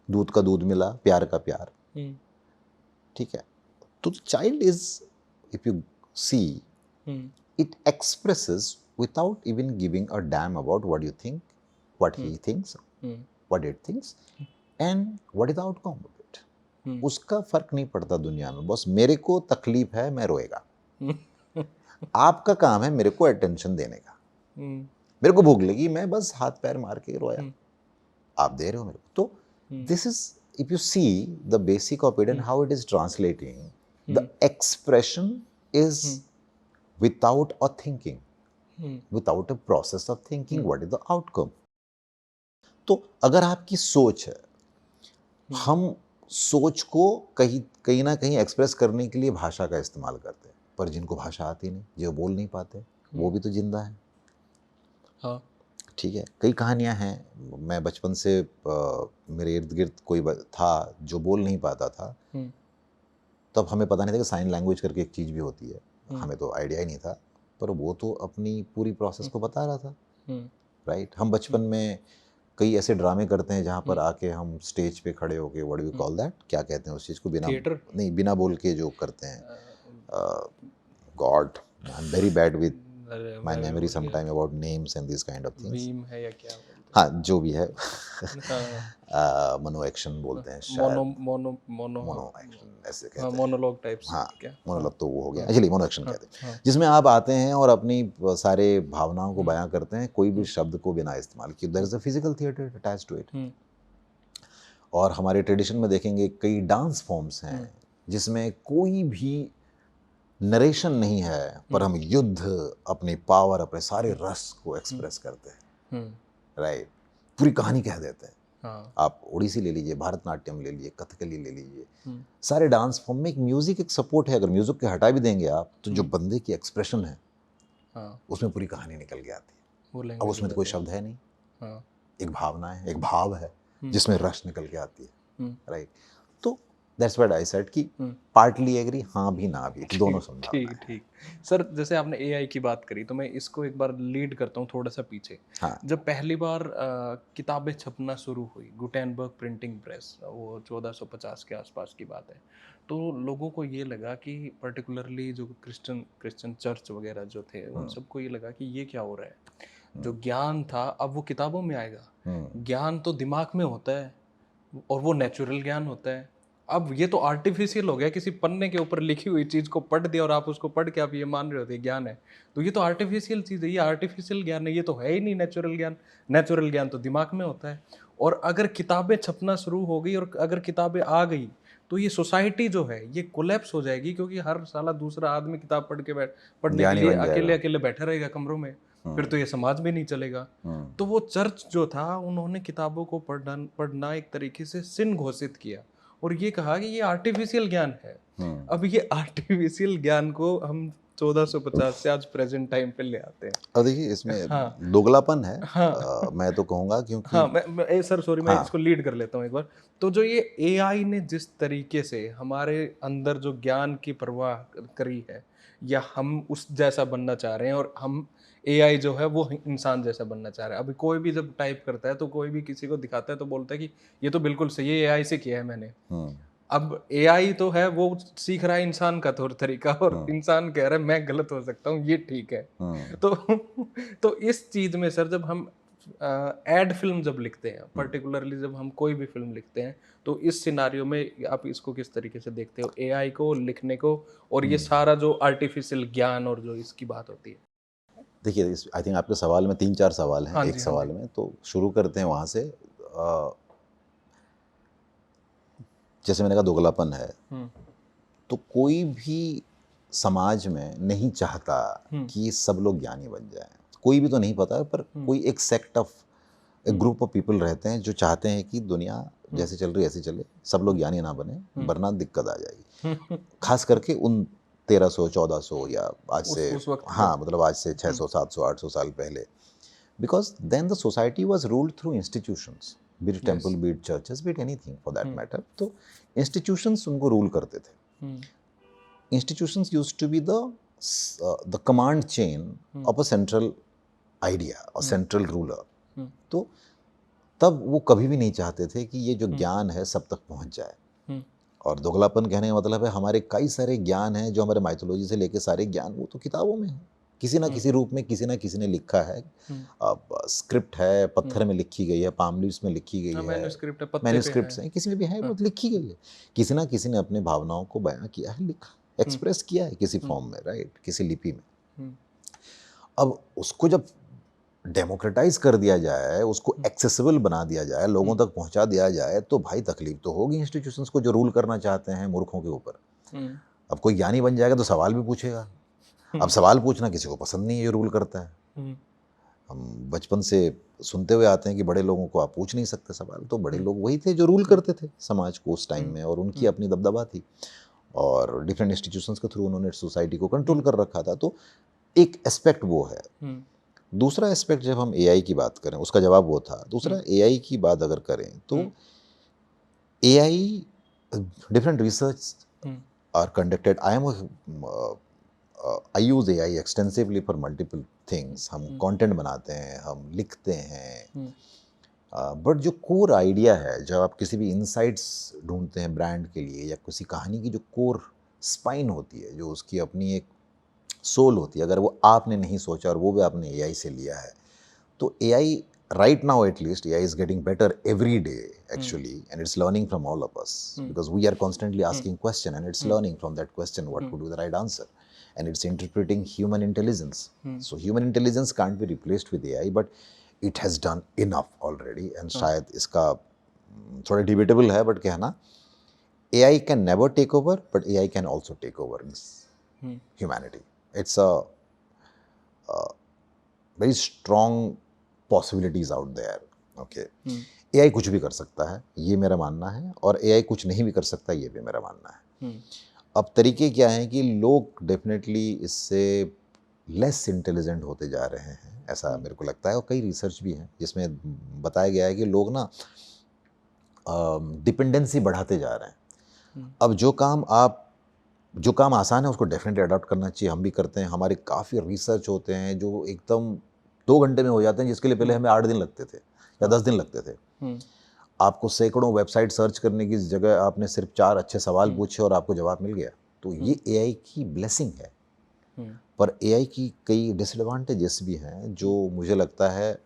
B: दूध का दूध मिला, प्यार का प्यार, ठीक है। तो child is, if you see, it expresses without even giving a damn about what you think, what he thinks, what it thinks, and what is the outcome of it. उसका फर्क नहीं पड़ता दुनिया में, बस मेरे को तकलीफ है, मैं रोएगा। आपका काम है मेरे को अटेंशन देने का। मेरे को भूख लगी, मैं बस हाथ पैर मार के रोया, आप दे रहे हो मेरे को। तो this is, if you see the basic of it and how it is translating, the expression is without a thinking, without a process of thinking what is the outcome. तो अगर आपकी सोच है, हम सोच को कहीं ना कहीं एक्सप्रेस करने के लिए भाषा का इस्तेमाल करते हैं, पर जिनको भाषा आती नहीं, जो बोल नहीं पाते, वो भी तो जिंदा है।
A: हाँ,
B: ठीक है, कई कहानियां हैं। मैं बचपन से मेरे इर्द गिर्द कोई था जो बोल नहीं पाता था, तब हमें पता नहीं था कि साइन लैंग्वेज करके एक चीज़ भी होती है, हमें तो आइडिया ही नहीं था, पर वो तो अपनी पूरी प्रोसेस को बता रहा था, राइट। हम बचपन में कई ऐसे ड्रामे करते हैं जहाँ पर आके हम स्टेज पे खड़े होके, what do you call that, क्या कहते हैं उस चीज़ को, बिना
A: थिएटर
B: नहीं, बिना बोल के जो करते हैं, God, I am very bad with my memory sometime about names and this kind of things.
A: Meme है या क्या बोलते
B: हाँ, जो भी है,
A: हैं?
B: मनो एक्शन बोलते हैं शायद,
A: मोनो
B: एक्शन ऐसे कहते हैं।
A: Monologue types.
B: हाँ,
A: क्या?
B: मोनोलॉग तो वो हो गया, एक्चुअली मोनो एक्शन कहते हैं, जिसमें आप आते हैं और अपनी सारे भावनाओं को बयां करते हैं, कोई भी शब्द को बिना इस्तेमाल किए। There is a physical theatre attached to it. और हमारे ट्रेडिशन में देखेंगे कई डांस फॉर्म्स हैं जिसमें कोई भी नरेशन नहीं है, पर हम युद्ध, अपनी पावर, अपने सारे रस को एक्सप्रेस करते हैं, राइट। पूरी कहानी कह देते हैं। आप ओडिसी ले लीजिए, भारतनाट्यम ले लीजिए, कथकली ले लीजिए, सारे डांस फॉर्म में एक म्यूजिक, एक सपोर्ट है। अगर म्यूजिक के हटा भी देंगे आप, तो जो बंदे की एक्सप्रेशन है, उसमें पूरी कहानी निकल के आती है। अब उसमें तो कोई शब्द है नहीं, एक भावना है, एक भाव है जिसमें रस निकल के आती है, राइट। तो दैट्स व्हाट आई सेड कि पार्टली एग्री, हाँ भी ना भी, दोनों संभावना है।
A: ठीक सर, जैसे आपने एआई की बात करी, तो मैं इसको एक बार लीड करता हूँ थोड़ा सा पीछे।
B: हाँ।
A: जब पहली बार किताबें छपना शुरू हुई, गुटेनबर्ग प्रिंटिंग प्रेस, वो 1450 के आसपास की बात है, तो लोगों को ये लगा कि पर्टिकुलरली जो क्रिश्चियन चर्च वगैरह जो थे, उन सबको ये लगा कि ये क्या हो रहा है। जो ज्ञान था अब वो किताबों में आएगा। ज्ञान तो दिमाग में होता है और वो नेचुरल ज्ञान होता है। अब ये तो आर्टिफिशियल हो गया, किसी पन्ने के ऊपर लिखी हुई चीज़ को पढ़ दिया और आप उसको पढ़ के आप ये मान रहे होते ज्ञान है। तो ये तो आर्टिफिशियल चीज़ है, ये आर्टिफिशियल ज्ञान है, ये तो है ही नहीं नेचुरल ज्ञान। नेचुरल ज्ञान तो दिमाग में होता है। और अगर किताबें छपना शुरू हो गई और अगर किताबें आ गई, तो ये सोसाइटी जो है ये कोलैप्स हो जाएगी, क्योंकि हर साला दूसरा आदमी किताब पढ़ने के लिए अकेले अकेले बैठा रहेगा कमरों में। फिर तो ये समाज भी नहीं चलेगा। तो वो चर्च जो था, उन्होंने किताबों को पढ़ना एक तरीके से सिन घोषित किया और ये कहा कि ये आर्टिफिशियल ज्ञान है। अब ये आर्टिफिशियल ज्ञान को हम 1450 से आज प्रेजेंट टाइम पे ले आते हैं।
B: और देखिए इसमें
A: हाँ
B: दोगलापन है,
A: हाँ
B: मैं तो कहूँगा, क्योंकि
A: हाँ सर सॉरी, मैं
B: हाँ
A: इसको लीड कर लेता हूँ एक बार। तो जो ये एआई ने जिस तरीके से हमारे अंदर जो ज्ञान की परवाह करी है, या हम उस जैसा बनना चाह रहे हैं, और हम एआई जो है वो इंसान जैसा बनना चाह रहे हैं। अभी कोई भी जब टाइप करता है तो कोई भी किसी को दिखाता है तो बोलता है कि ये तो बिल्कुल सही है, एआई से किया है मैंने। अब एआई तो है, वो सीख रहा है इंसान का तौर तरीका, और इंसान कह रहा है मैं गलत हो सकता हूँ, ये ठीक है। तो तो इस चीज में सर, जब हम एड फिल्म जब लिखते हैं, पर्टिकुलरली जब हम कोई भी फिल्म लिखते हैं, तो इस सिनारियो में आप इसको किस तरीके से देखते हो, एआई को लिखने को, और ये सारा जो आर्टिफिशियल ज्ञान और जो इसकी बात होती है?
B: देखिए आई थिंक आपके सवाल में 3-4 सवाल हैं
A: हाँ
B: एक
A: जी, हाँ
B: सवाल
A: जी।
B: में, तो शुरू करते हैं वहाँ से। जैसे मैंने कहा दोगलापन है,
A: हम्म
B: तो कोई भी समाज में नहीं चाहता
A: हम्म
B: कि सब लोग ज्ञानी बन जाएं। कोई भी तो नहीं पता, पर कोई एक सेक्ट ऑफ, एक ग्रुप ऑफ पीपल रहते हैं जो चाहते हैं कि दुनिया जैसे चल रही है ऐसे चले, सब लोग ज्ञानी ना बने, वरना दिक्कत आ जाएगी। खास करके उन 1300-1400 या आज से,
A: उस वक्त
B: हाँ मतलब आज से 600-700-800 साल पहले, because then the society was ruled through institutions, be it temple, be it churches, be it anything for that matter. तो इंस्टीट्यूशंस उनको रूल करते थे। institutions used to be the command chain of a central idea or central ruler। तो तब वो कभी भी नहीं चाहते थे कि ये जो ज्ञान है सब तक पहुंच जाए। और दोगलापन कहने का मतलब है हमारे कई सारे ज्ञान हैं जो हमारे माइथोलॉजी से लेके सारे ज्ञान वो तो किताबों में है, किसी ना किसी रूप में किसी ना किसी ने लिखा है। अब स्क्रिप्ट है, पत्थर में लिखी गई है, पाम लीव्स में लिखी गई है,
A: मैन्युस्क्रिप्ट है, पत्ते पे
B: मैन्युस्क्रिप्ट्स
A: है।
B: हैं, किसी में भी है, वो लिखी गई है। किसी ना किसी ने अपने भावनाओं को बयां किया है, लिखा, एक्सप्रेस किया है किसी फॉर्म में, राइट, किसी लिपि में। अब उसको जब डेमोक्रेटाइज कर दिया जाए, उसको एक्सेसिबल बना दिया जाए, लोगों तक पहुंचा दिया जाए, तो भाई तकलीफ तो होगी इंस्टीट्यूशंस को जो रूल करना चाहते हैं मूर्खों के ऊपर। अब कोई ज्ञानी बन जाएगा तो सवाल भी पूछेगा। अब सवाल पूछना किसी को पसंद नहीं है, ये रूल करता है। हम बचपन से सुनते हुए आते हैं कि बड़े लोगों को आप पूछ नहीं सकते सवाल, तो बड़े लोग वही थे जो रूल करते थे समाज को उस टाइम में, और उनकी अपनी दबदबा थी, और डिफरेंट इंस्टीट्यूशंस के थ्रू उन्होंने सोसाइटी को कंट्रोल कर रखा था। तो एक एस्पेक्ट वो है। दूसरा एस्पेक्ट, जब हम एआई की बात करें, उसका जवाब वो था। दूसरा, एआई की बात अगर करें तो AI, different research are conducted. I use AI extensively for multiple things. हम कंटेंट बनाते हैं, हम लिखते हैं, बट जो कोर आइडिया है, जब आप किसी भी इनसाइट्स ढूंढते हैं ब्रांड के लिए, या किसी कहानी की जो कोर स्पाइन होती है, जो उसकी अपनी एक सोल होती है, अगर वो आपने नहीं सोचा और वो भी आपने एआई से लिया है, तो AI right now at least AI is getting better every day actually, and it's learning from all of us, because we are constantly asking question and it's learning from that question what could be the right answer, and it's interpreting human intelligence. So human intelligence can't be replaced with AI, but it has done enough already, and शायद इसका थोड़ा debatable है, but कहना AI can never take over, but AI can also take over humanity. It's a very strong possibilities out there. Okay. AI कुछ भी कर सकता है, ये मेरा मानना है, और AI कुछ नहीं भी कर सकता, ये भी मेरा मानना है। अब तरीके क्या हैं कि लोग डेफिनेटली इससे लेस इंटेलिजेंट होते जा रहे हैं, ऐसा मेरे को लगता है, और कई रिसर्च भी हैं जिसमें बताया गया है कि लोग ना डिपेंडेंसी बढ़ाते जा रहे हैं। अब जो काम आसान है उसको डेफिनेटली अडॉप्ट करना चाहिए, हम भी करते हैं। हमारे काफ़ी रिसर्च होते हैं जो एकदम 2 घंटे में हो जाते हैं, जिसके लिए पहले हमें 8 दिन लगते थे या 10 दिन लगते थे। आपको सैकड़ों वेबसाइट सर्च करने की जगह आपने सिर्फ 4 अच्छे सवाल पूछे और आपको जवाब मिल गया। तो ये एआई की ब्लेसिंग है। पर एआई की कई डिसएडवांटेजेस भी हैं, जो मुझे लगता है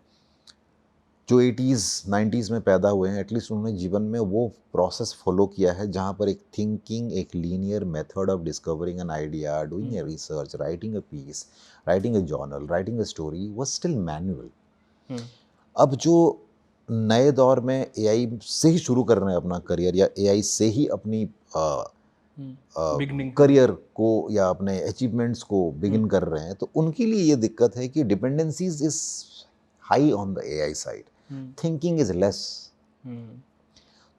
B: जो 80s 90s में पैदा हुए हैं, एटलीस्ट उन्होंने जीवन में वो प्रोसेस फॉलो किया है जहाँ पर एक थिंकिंग, एक linear method of discovering an idea, doing a research, writing a piece, writing a journal, writing a story was still manual. अब जो नए दौर में एआई से ही शुरू कर रहे हैं अपना करियर, या एआई से ही अपनी
A: बिगनिंग।
B: करियर को या अपने अचीवमेंट्स को बिगिन कर रहे हैं, तो उनके लिए ये दिक्कत है कि dependencies is high on the AI side, thinking is less.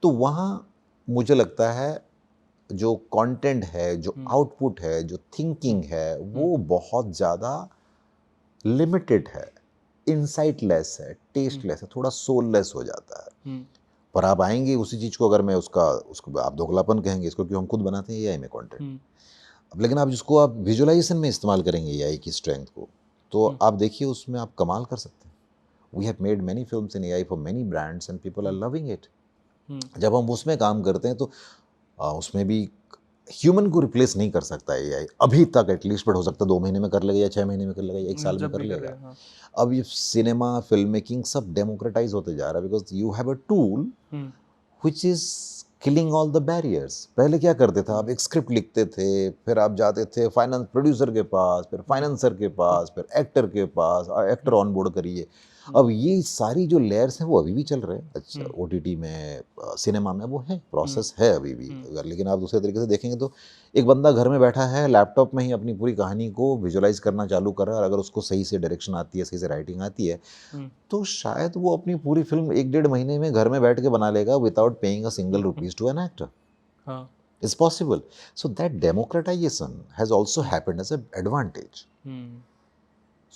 B: तो वहाँ मुझे लगता है जो कंटेंट है, जो आउटपुट है, जो थिंकिंग है, वो बहुत ज़्यादा लिमिटेड है, इंसाइटलेस है, टेस्टलेस है, थोड़ा सोललेस हो जाता है। पर आप आएंगे उसी चीज़ को, अगर मैं उसको आप दोगलापन कहेंगे इसको, क्योंकि हम खुद बनाते हैं एआई में कंटेंट। अब लेकिन आप जिसको आप विजुअलाइजेशन में इस्तेमाल करेंगे एआई की स्ट्रेंथ को, तो आप देखिए उसमें आप कमाल कर सकते हैं। We have made many films in AI for many brands and people are loving it. जब हम उसमें काम करते हैं तो उसमें भी ह्यूमन को रिप्लेस नहीं कर सकता एआई अभी तक, एटलीस्ट, बट हो सकता है 2 महीने में कर लेगा, या 6 महीने में कर लेगा, या 1 साल में कर लेगा। अब ये सिनेमा, फिल्म मेकिंग सब डेमोक्रेटाइज होते जा रहा है, because you have a tool which is killing all the barriers. पहले क्या करते थे, आप एक स्क्रिप्ट लिखते थे, फिर आप जाते थे फाइनेंस प्रोड्यूसर के पास, फिर फाइनेंसर के पास, फिर एक्टर के पास, एक्टर ऑन बोर्ड करिए। अब ये सारी जो लेयर्स हैं वो अभी भी चल रहे हैं। अच्छा, ओटीटी में, सिनेमा में वो है, प्रोसेस है अभी भी। अगर लेकिन आप दूसरे तरीके से देखेंगे तो एक बंदा घर में बैठा है, लैपटॉप में ही अपनी पूरी कहानी को विजुअलाइज करना चालू कर रहा है, और अगर उसको सही से डायरेक्शन आती है, सही से राइटिंग आती है, तो शायद वो अपनी पूरी फिल्म 1-1.5 महीने में घर में बैठ के बना लेगा without paying a single rupees to an actor. It's possible. So that democratization has also happened as an advantage.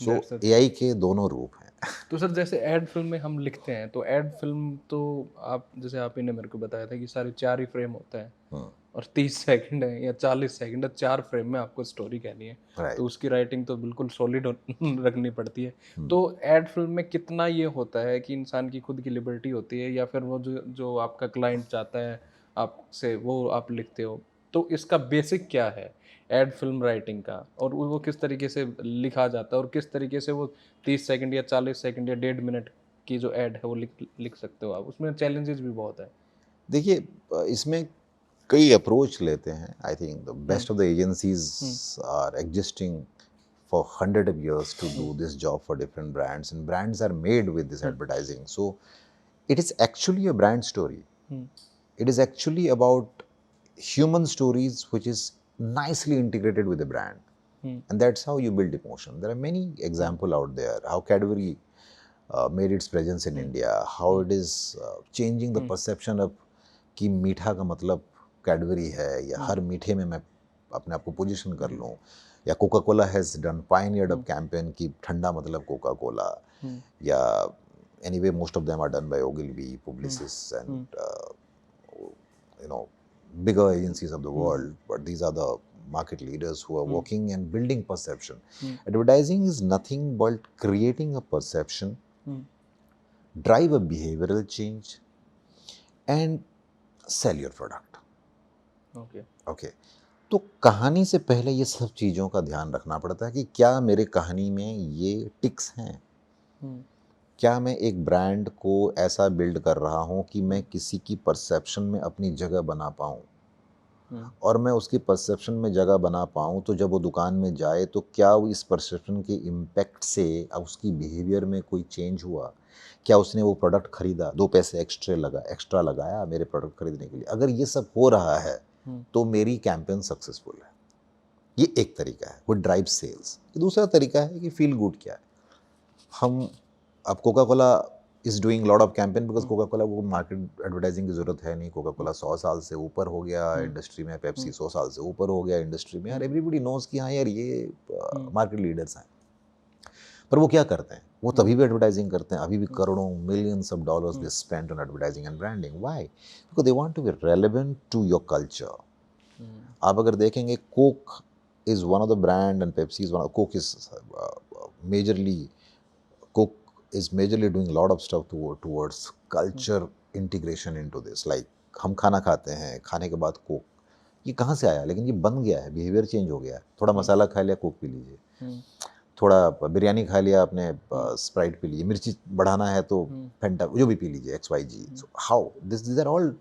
B: So AI के दोनों रूप हैं।
A: तो सर जैसे एड फिल्म में हम लिखते हैं, तो एड फिल्म तो आप, जैसे आप ही ने मेरे को बताया था कि सारे 4 ही फ्रेम होते हैं और 30 सेकंड है या 40 सेकंड है, 4 फ्रेम में आपको स्टोरी कहनी है। तो उसकी राइटिंग तो बिल्कुल सॉलिड रखनी पड़ती है। तो एड फिल्म में कितना ये होता है कि इंसान की खुद की लिबर्टी होती है, या फिर वो जो आपका क्लाइंट चाहता है आपसे वो आप लिखते हो? तो इसका बेसिक क्या है एड फिल्म राइटिंग का, और वो किस तरीके से लिखा जाता है, और किस तरीके से वो 30 सेकंड या 40 सेकंड या 1.5 मिनट की जो ऐड है वो लिख सकते हो आप? उसमें चैलेंजेस भी बहुत है।
B: देखिए, इसमें कई अप्रोच लेते हैं। I think the best of the agencies are existing for 100 of years to do this job for different brands, and brands are made with this advertising. So it is actually a brand story. It is actually about human stories which is nicely integrated with the brand. And that's how you build emotion. There are many examples out there how Cadbury made its presence in India, how it is changing the perception of कि मीठा का मतलब कैडबरी है, या हर मीठे में मैं अपने आप को पोजीशन कर लूँ, या Coca Cola has done pioneered a campaign कि ठंडा मतलब कोका कोला, या anyway most of them are done by ओगिलबी, Publicis and you know bigger agencies of the world, but these are the market leaders who are working and building perception. Advertising is nothing but creating a perception, drive a behavioral change, and sell your product. Okay. तो कहानी से पहले ये सब चीज़ों का ध्यान रखना पड़ता है कि क्या मेरे कहानी में ये टिक्स हैं, क्या मैं एक ब्रांड को ऐसा बिल्ड कर रहा हूँ कि मैं किसी की परसेप्शन में अपनी जगह बना पाऊँ, और मैं उसकी परसेप्शन में जगह बना पाऊँ तो जब वो दुकान में जाए तो क्या वो इस परसेप्शन के इम्पैक्ट से उसकी बिहेवियर में कोई चेंज हुआ, क्या उसने वो प्रोडक्ट खरीदा, 2 पैसे एक्स्ट्रा लगाया मेरे प्रोडक्ट खरीदने के लिए। अगर ये सब हो रहा है तो मेरी कैंपेन सक्सेसफुल है। ये एक तरीका है, वो ड्राइव सेल्स। दूसरा तरीका है कि फील गुड क्या है। हम अब Coca Cola is doing lot of campaign because Coca Cola वो मार्केट एडवर्टाइजिंग की जरूरत है नहीं। कोका कोला 100 साल से ऊपर हो गया इंडस्ट्री में, पेप्सी 100 साल से ऊपर हो गया इंडस्ट्री में, यार एवरीबडी नोज कि हाँ यार ये मार्केट लीडर्स हैं। पर वो क्या करते हैं, वो तभी भी एडवर्टाइजिंग करते हैं, अभी भी करोड़ों millions of dollars they spend on advertising and branding. Why? Because they want to be relevant to your culture. आप अगर देखेंगे, Coke is one of the brand and Pepsi is one, Coke is majorly doing a lot of stuff towards culture integration into this. Like हम खाना खाते हैं, खाने के बाद कोक, ये कहाँ से आया? लेकिन ये बन गया है, बिहेवियर चेंज हो गया है। थोड़ा मसाला खा लिया, कोक पी लीजिए, थोड़ा बिरयानी खा लिया आपने, स्प्राइट पी लीजिए, मिर्ची बढ़ाना है तो फेंटा, जो भी पी लीजिए, XYG. So how these are all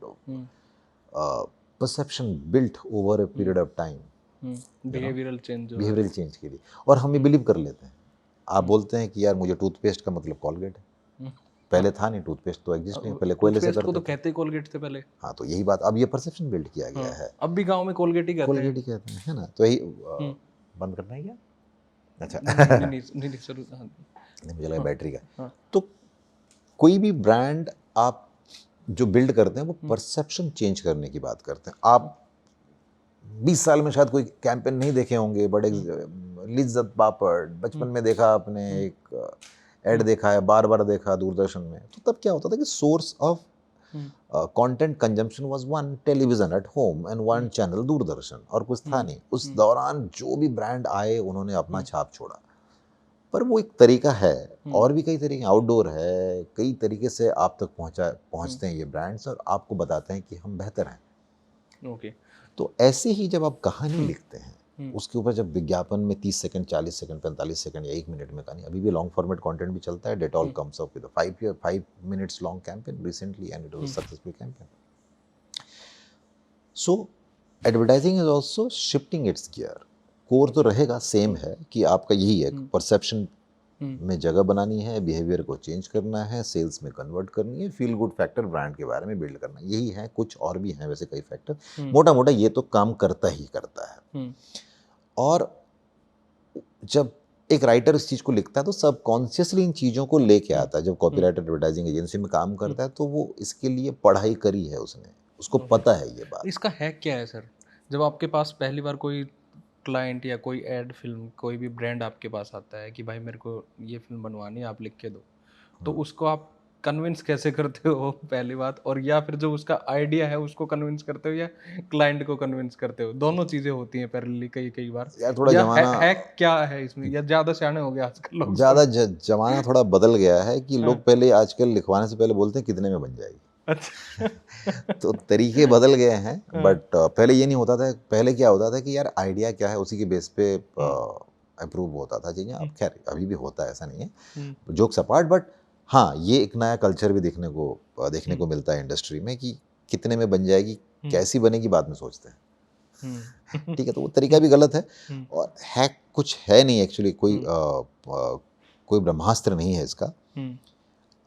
B: perception built over a period of time.
A: Behavioural change
B: के लिए, और हम ये बिलीव कर लेते हैं। आप बोलते हैं कि यार मुझे टूथपेस्ट का मतलब कॉलगेट है, पहले था नहीं, टूथपेस्ट तो एग्जिस्ट नहीं, पहले कोयले से
A: टूथपेस्ट को
B: करते
A: तो
B: थे।
A: कहते ही कोलगेट थे पहले।
B: हाँ, तो यही बात, अब ये परसेप्शन बिल्ड किया गया है,
A: अब भी गांव में कोलगेट ही कहते हैं।
B: कोलगेट ही कहते हैं, है ना। तो यही
A: हम्म,
B: बंद करना है क्या? अच्छा
A: नहीं नहीं नहीं नहीं सर, हाँ,
B: नहीं, मुझे लगा बैटरी का।
A: हाँ,
B: तो कोई भी ब्रांड आप जो बिल्ड करते हैं वो परसेप्शन चेंज करने की बात करते हैं। आप 20 साल में शायद कोई कैंपेन नहीं देखे होंगे, बड़े लिज्जत पापड़ बचपन में देखा आपने, एक एड देखा है, बार बार देखा दूरदर्शन में। तो तब क्या होता था कि source of content consumption was one television at home and one channel Doordarshan, और कुछ था नहीं। उस दौरान जो भी ब्रांड आए उन्होंने अपना छाप छोड़ा। पर वो एक तरीका है, और भी कई तरीके, आउटडोर है, कई तरीके से आप तक पहुंचते हैं ये ब्रांड्स, और आपको बताते हैं कि हम बेहतर हैं।
A: ओके।
B: तो ऐसे ही जब आप कहानी लिखते हैं, उसके ऊपर जब विज्ञापन में 30 सेकंड, 40 सेकंड, 45 सेकंड या 1 मिनट में कहानी, अभी भी लॉन्ग फॉर्मेट कंटेंट भी चलता है। Dettol comes up with a 5 minutes long campaign recently and it was a successful campaign. So advertising is also shifting it's gear. Core तो रहेगा, सेम है कि आपका यही है, परसेप्शन में जगह बनानी है, बिहेवियर को चेंज करना है, सेल्स में कन्वर्ट करनी है, फील गुड फैक्टर ब्रांड के बारे में बिल्ड करना है। यही है, कुछ और भी हैं वैसे कई फैक्टर, मोटा मोटा ये तो काम करता ही करता है। और जब एक राइटर इस चीज़ को लिखता है तो सबकॉन्शियसली इन चीज़ों को लेके आता है। जब कॉपीराइटर एडवर्टाइजिंग एजेंसी में काम करता है तो वो इसके लिए पढ़ाई करी है उसने, उसको पता है ये बात।
A: इसका हैक क्या है सर? जब आपके पास पहली बार कोई क्लाइंट या कोई एड फिल्म, कोई भी ब्रांड आपके पास आता है कि भाई मेरे को ये फिल्म बनवानी है, आप लिख के दो, तो उसको आप कन्विंस कैसे करते हो पहली बात? और या फिर जो उसका आइडिया है उसको कन्विंस करते हो, या क्लाइंट को कन्विंस करते हो? दोनों चीज़ें होती हैं पैरेलली कई कई बार।
B: यार थोड़ा
A: या
B: जमाना,
A: हैक क्या है इसमें, या ज़्यादा सियाने हो गए आजकल लोग?
B: ज़्यादा जमाना थोड़ा बदल गया है कि
A: हाँ।
B: लोग पहले आजकल लिखवाने से पहले बोलते हैं कितने में बन जाएगी।
A: अच्छा।
B: तो तरीके बदल गए हैं,
A: हाँ।
B: बट पहले ये नहीं होता था। पहले क्या होता था कि यार आइडिया क्या है उसी के बेस पे अप्रूव होता था चीज़ें। अब खैर अभी भी होता है, ऐसा नहीं है, जोक्स अपार्ट। बट हाँ, ये एक नया कल्चर भी देखने को मिलता है इंडस्ट्री में कि कितने में बन जाएगी, कैसी बनेगी बाद में सोचते हैं। ठीक है, तो वो तरीका भी गलत है। और हैक कुछ है नहीं एक्चुअली, कोई ब्रह्मास्त्र नहीं है इसका।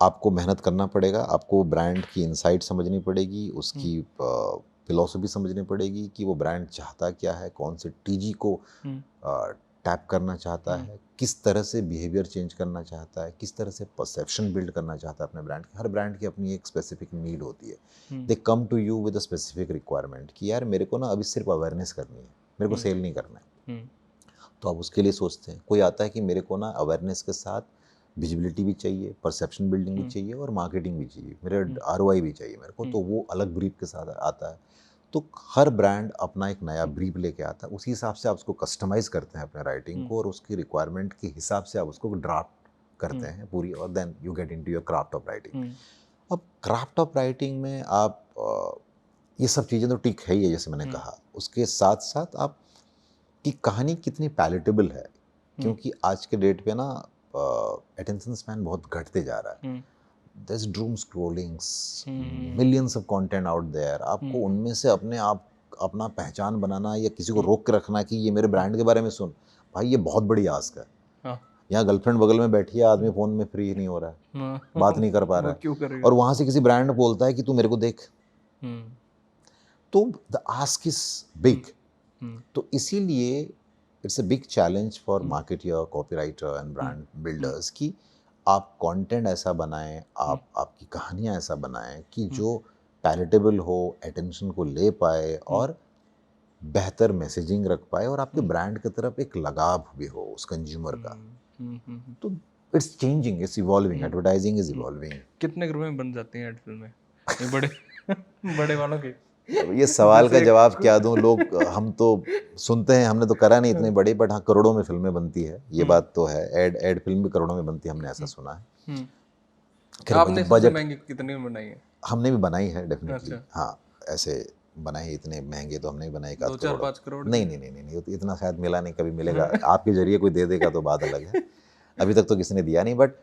B: आपको मेहनत करना पड़ेगा, आपको ब्रांड की इनसाइट समझनी पड़ेगी, उसकी फिलॉसफी समझनी पड़ेगी कि वो ब्रांड चाहता क्या है, कौन से टीजी को टैप करना चाहता है, किस तरह से बिहेवियर चेंज करना चाहता है, किस तरह से परसेप्शन बिल्ड करना चाहता है अपने ब्रांड की। हर ब्रांड की अपनी एक स्पेसिफिक नीड होती है। They come to you with a specific requirement कि यार मेरे को ना अभी सिर्फ अवेयरनेस करनी है, मेरे को सेल नहीं करना है। तो आप उसके लिए सोचते हैं। कोई आता है कि मेरे को ना अवेयरनेस के साथ विजिबिलिटी भी चाहिए, परसेप्शन बिल्डिंग भी चाहिए और मार्केटिंग भी चाहिए, मेरे ROI भी चाहिए मेरे को, तो वो अलग ब्रीफ के साथ आता है। तो हर ब्रांड अपना एक नया ब्रीफ लेके आता है, उसी हिसाब से आप उसको कस्टमाइज करते हैं अपने राइटिंग को, और उसकी रिक्वायरमेंट के हिसाब से आप उसको ड्राफ्ट करते हैं पूरी, और then you get into your craft of writing. अब क्राफ्ट ऑफ राइटिंग में आप ये सब चीज़ें तो ठीक है ही है, जैसे मैंने कहा, उसके साथ साथ आप की कहानी कितनी पैलेटेबल है, क्योंकि आज के डेट पे ना अटेंशन स्पैन बहुत घटते जा रहा है। There's doom scrollings, millions of content out there. आपको उनमें से अपना पहचान बनाना या किसी को रोक के रखना कि ये मेरे ब्रांड के बारे में सुन, भाई ये बहुत बड़ी आस्क है। यहाँ गर्लफ्रेंड बगल में बैठी है, आदमी फोन में फ्री नहीं हो रहा है, बात नहीं कर पा रहा है, और वहां से किसी ब्रांड बोलता है कि तू मेरे को देख। तो द आस्क इज बिग। तो इसीलिए it's a big challenge for marketer, copywriter and brand builders कि आप कंटेंट ऐसा बनाएं, आपकी कहानियां ऐसा बनाएं कि जो पैलेटेबल हो, अटेंशन को ले पाए, और बेहतर मैसेजिंग रख पाए, और आपके ब्रांड की तरफ एक लगाव भी हो उस कंज्यूमर का। तो it's changing, it's evolving, advertising is evolving.
A: कितने करोड़ में बन जाती हैं एड फिल्में, ये बड़े बड़े वालों की?
B: ये सवाल का जवाब क्या दूं, लोग हम तो सुनते हैं, हमने तो करा नहीं इतनी बड़ी, बट हाँ करोड़ों में फिल्में बनती है, ये बात तो है। एड फिल्म भी करोड़ों में बनती है, हमने ऐसा सुना है।
A: आपने सबसे महंगी कितने में बनाई है?
B: हमने भी बनाई है डेफिनेटली।
A: अच्छा।
B: हाँ, ऐसे बनाए, इतने महंगे तो हमने भी बनाए,
A: 2, 4, 5 करोड़
B: नहीं नहीं नहीं नहीं नहीं, इतना शायद मिला नहीं, कभी मिलेगा आपके जरिए कोई दे देगा तो बात अलग है। अभी तक तो किसी ने दिया नहीं। बट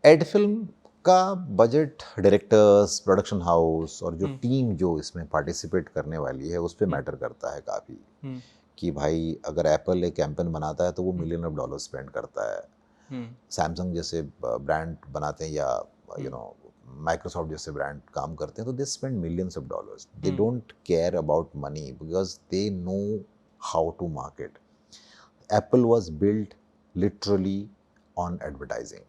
B: एड फिल्म का बजट डायरेक्टर्स, प्रोडक्शन हाउस और जो टीम जो इसमें पार्टिसिपेट करने वाली है उस पर मैटर करता है काफ़ी। कि भाई अगर एप्पल एक कैंपेन बनाता है तो वो $1 million स्पेंड करता है, सैमसंग जैसे ब्रांड बनाते हैं या यू नो माइक्रोसॉफ्ट जैसे ब्रांड काम करते हैं, तो they spend millions of dollars. They don't care about money because they know how to market. Apple was built literally on advertising.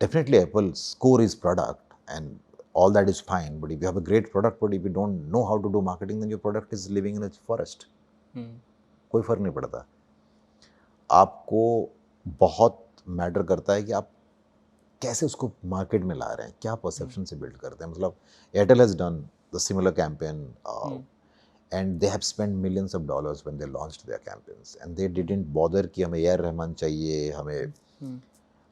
B: Definitely, Apple's core is product, and all that is fine. But if you have a great product, but if you don't know how to do marketing, then your product is living in a forest. कोई फर्क नहीं पड़ता. आपको बहुत मैटर करता है कि आप कैसे उसको मार्केट में ला रहे हैं, क्या परसेप्शन से बिल्ड करते हैं. मतलब Airtel has done the similar campaign and they have spent millions of dollars when they launched their campaigns, and they didn't bother कि हमें ए आर रहमान चाहिए, हमें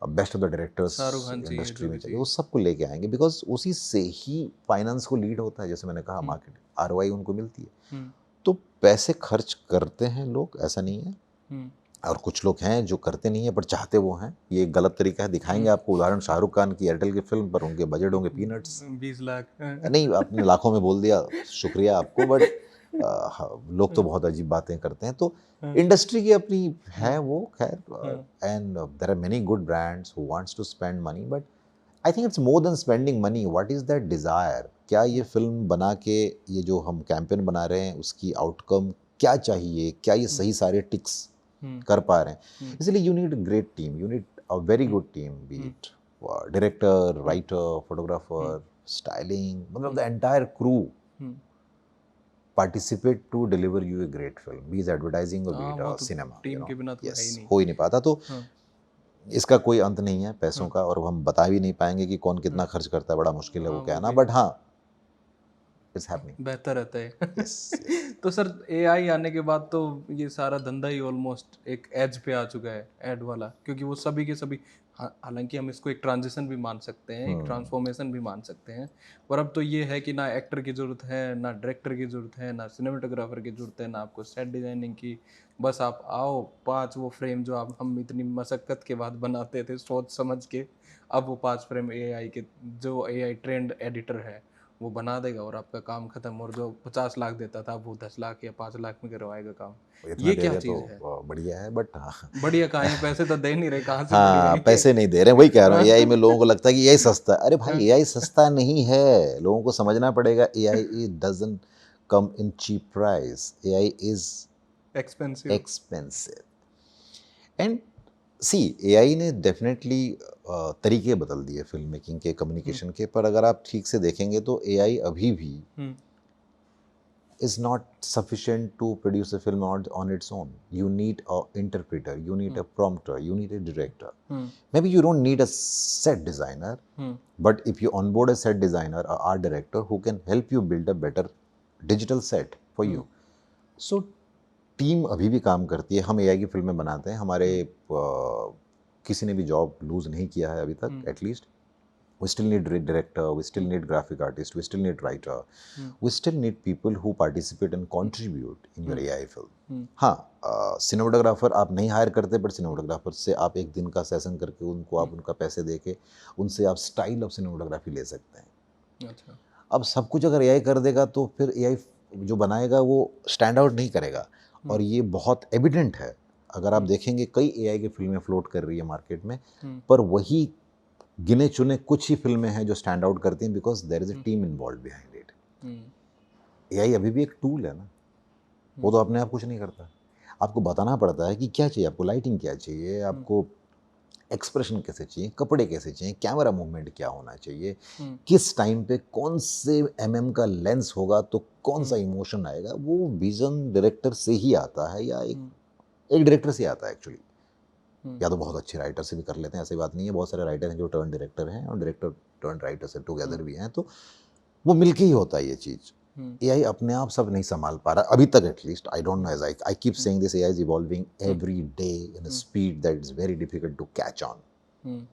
B: best of the directors
A: Shahrukh Khan चाहिए,
B: इंडस्ट्री
A: जो
B: में
A: भी
B: चाहिए, वो सबको लेके आएंगे बिकॉज उसी से ही फाइनेंस को लीड होता है. जैसे मैंने कहा, मार्केट आरओआई उनको मिलती है. तो पैसे खर्च करते हैं लोग, ऐसा नहीं है. और कुछ लोग हैं जो करते नहीं है पर चाहते वो हैं. ये एक गलत तरीका है. दिखाएंगे आपको उदाहरण शाहरुख खान की एयरटेल की फिल्म पर, उनके बजट होंगे पीनट्स,
A: 20 लाख.
B: नहीं आपने लाखों में बोल दिया, शुक्रिया आपको. बट लोग तो बहुत अजीब बातें करते हैं. तो इंडस्ट्री की अपनी है वो, खैर. And there are many good brands who wants to spend money, but I think it's more than spending money. What is that desire? क्या ये फिल्म बना के, ये जो हम कैंपेन बना रहे हैं, उसकी आउटकम क्या चाहिए? क्या ये सही सारे टिक्स कर पा रहे हैं? इसलिए you need a great team, you need a very good team, be it director, writer, photographer, styling, मतलब the entire crew participate to deliver you a great film, be it advertising or be
A: हाँ,
B: it
A: वो तो
B: cinema.
A: टीम के बिना तो है ही
B: Yes,
A: नहीं.
B: हो ही नहीं पाता. तो
A: हाँ.
B: इसका कोई अंत नहीं है पैसों का, और हम बता भी नहीं पाएंगे कि कौन कितना खर्च करता है. बड़ा मुश्किल है वो
A: हाँ, वो
B: कहना,
A: भी
B: बट हाँ, इट्स हैपनिंग.
A: बेहतर रहता है.
B: Yes, yes.
A: तो सर एआई आने के बाद तो ये सारा धंधा ही ऑलमोस्ट एक एज पे आ चुका है, एड वाला, क्योंकि वो सभी के सभी, हालांकि हम इसको एक ट्रांजिशन भी मान सकते हैं, एक ट्रांसफॉर्मेशन भी मान सकते हैं, पर अब तो ये है कि ना एक्टर की ज़रूरत है, ना डायरेक्टर की ज़रूरत है, ना सिनेमाटोग्राफर की ज़रूरत है, ना आपको सेट डिज़ाइनिंग की. बस आप आओ, 5 वो फ्रेम जो आप हम इतनी मशक्क़त के बाद बनाते थे सोच समझ के, अब वो 5 फ्रेम एआई के, जो एआई ट्रेंड एडिटर है वो बना देगा और आपका काम खत्म. और जो 50 लाख देता था वो 10 लाख या 5 लाख में करवाएगा काम.
B: इतना
A: ये
B: दे
A: क्या
B: रहे
A: चीज़ है?
B: तो बढ़िया है, बट हाँ.
A: बढ़िया कहाँ है? पैसे तो दे नहीं रहे, कहाँ से बढ़िया
B: हाँ,
A: है?
B: पैसे नहीं दे रहे, वही कह रहा हूँ. एआई में लोगों को लगता है कि एआई सस्ता है. अरे भाई, एआई सस्ता नहीं है. लोगों को समझना पड़ेगा, AI doesn't come in cheap price. AI is
A: expensive.
B: Expensive. And see, AI ने डेफिनेटली तरीके बदल दिए फिल्म मेकिंग के, कम्युनिकेशन के. पर अगर आप ठीक से देखेंगे तो एआई अभी भी is not sufficient to produce a film on its own. You need a interpreter, you need a prompter, you need a director. Maybe you don't need a set designer, but if you onboard a set designer or art director who can help you build a better digital set for you. So team अभी भी काम करती है. हम एआई की फिल्में बनाते हैं. हमारे किसी ने भी जॉब लूज नहीं किया है अभी तक, at least. We still need director, we still need graphic artist, we still need writer, we still need people who participate and contribute in your AI film. हाँ, सिनेमाटोग्राफर आप नहीं हायर करते, बट सिनेमाटोग्राफर से आप एक दिन का सेशन करके उनको आप उनका पैसे दे के उनसे आप स्टाइल ऑफ सिनेमाटोग्राफी ले सकते हैं.
A: अच्छा.
B: अब सब कुछ अगर एआई कर देगा तो फिर एआई जो बनाएगा वो स्टैंड आउट नहीं करेगा. और ये बहुत एविडेंट है. अगर आप देखेंगे, कई एआई की फिल्में फ्लोट कर रही है मार्केट में, पर वही गिने चुने कुछ ही फिल्में हैं जो स्टैंड आउट करती हैं, because there is a team involved behind it. AI अभी भी एक टूल है ना, वो तो अपने आप कुछ नहीं करता. आपको बताना पड़ता है कि क्या चाहिए आपको, लाइटिंग क्या चाहिए आपको, एक्सप्रेशन कैसे चाहिए, कपड़े कैसे चाहिए, कैमरा मूवमेंट क्या होना चाहिए, किस टाइम पे कौन से एमएम का लेंस होगा तो कौन सा इमोशन आएगा. वो विजन डायरेक्टर से ही आता है, या एक डायरेक्टर से आता है एक्चुअली. या तो बहुत अच्छे राइटर से भी कर लेते हैं, ऐसी बात नहीं है. बहुत सारे राइटर हैं जो टर्न डायरेक्टर हैं, और डायरेक्टर टर्न राइटर से टुगेदर भी हैं. तो वो मिलके ही होता है ये चीज़. एआई अपने आप सब नहीं संभाल पा रहा अभी तक, at least. I don't know, as I keep saying this, AI is evolving every day in a speed that is very difficult to catch on.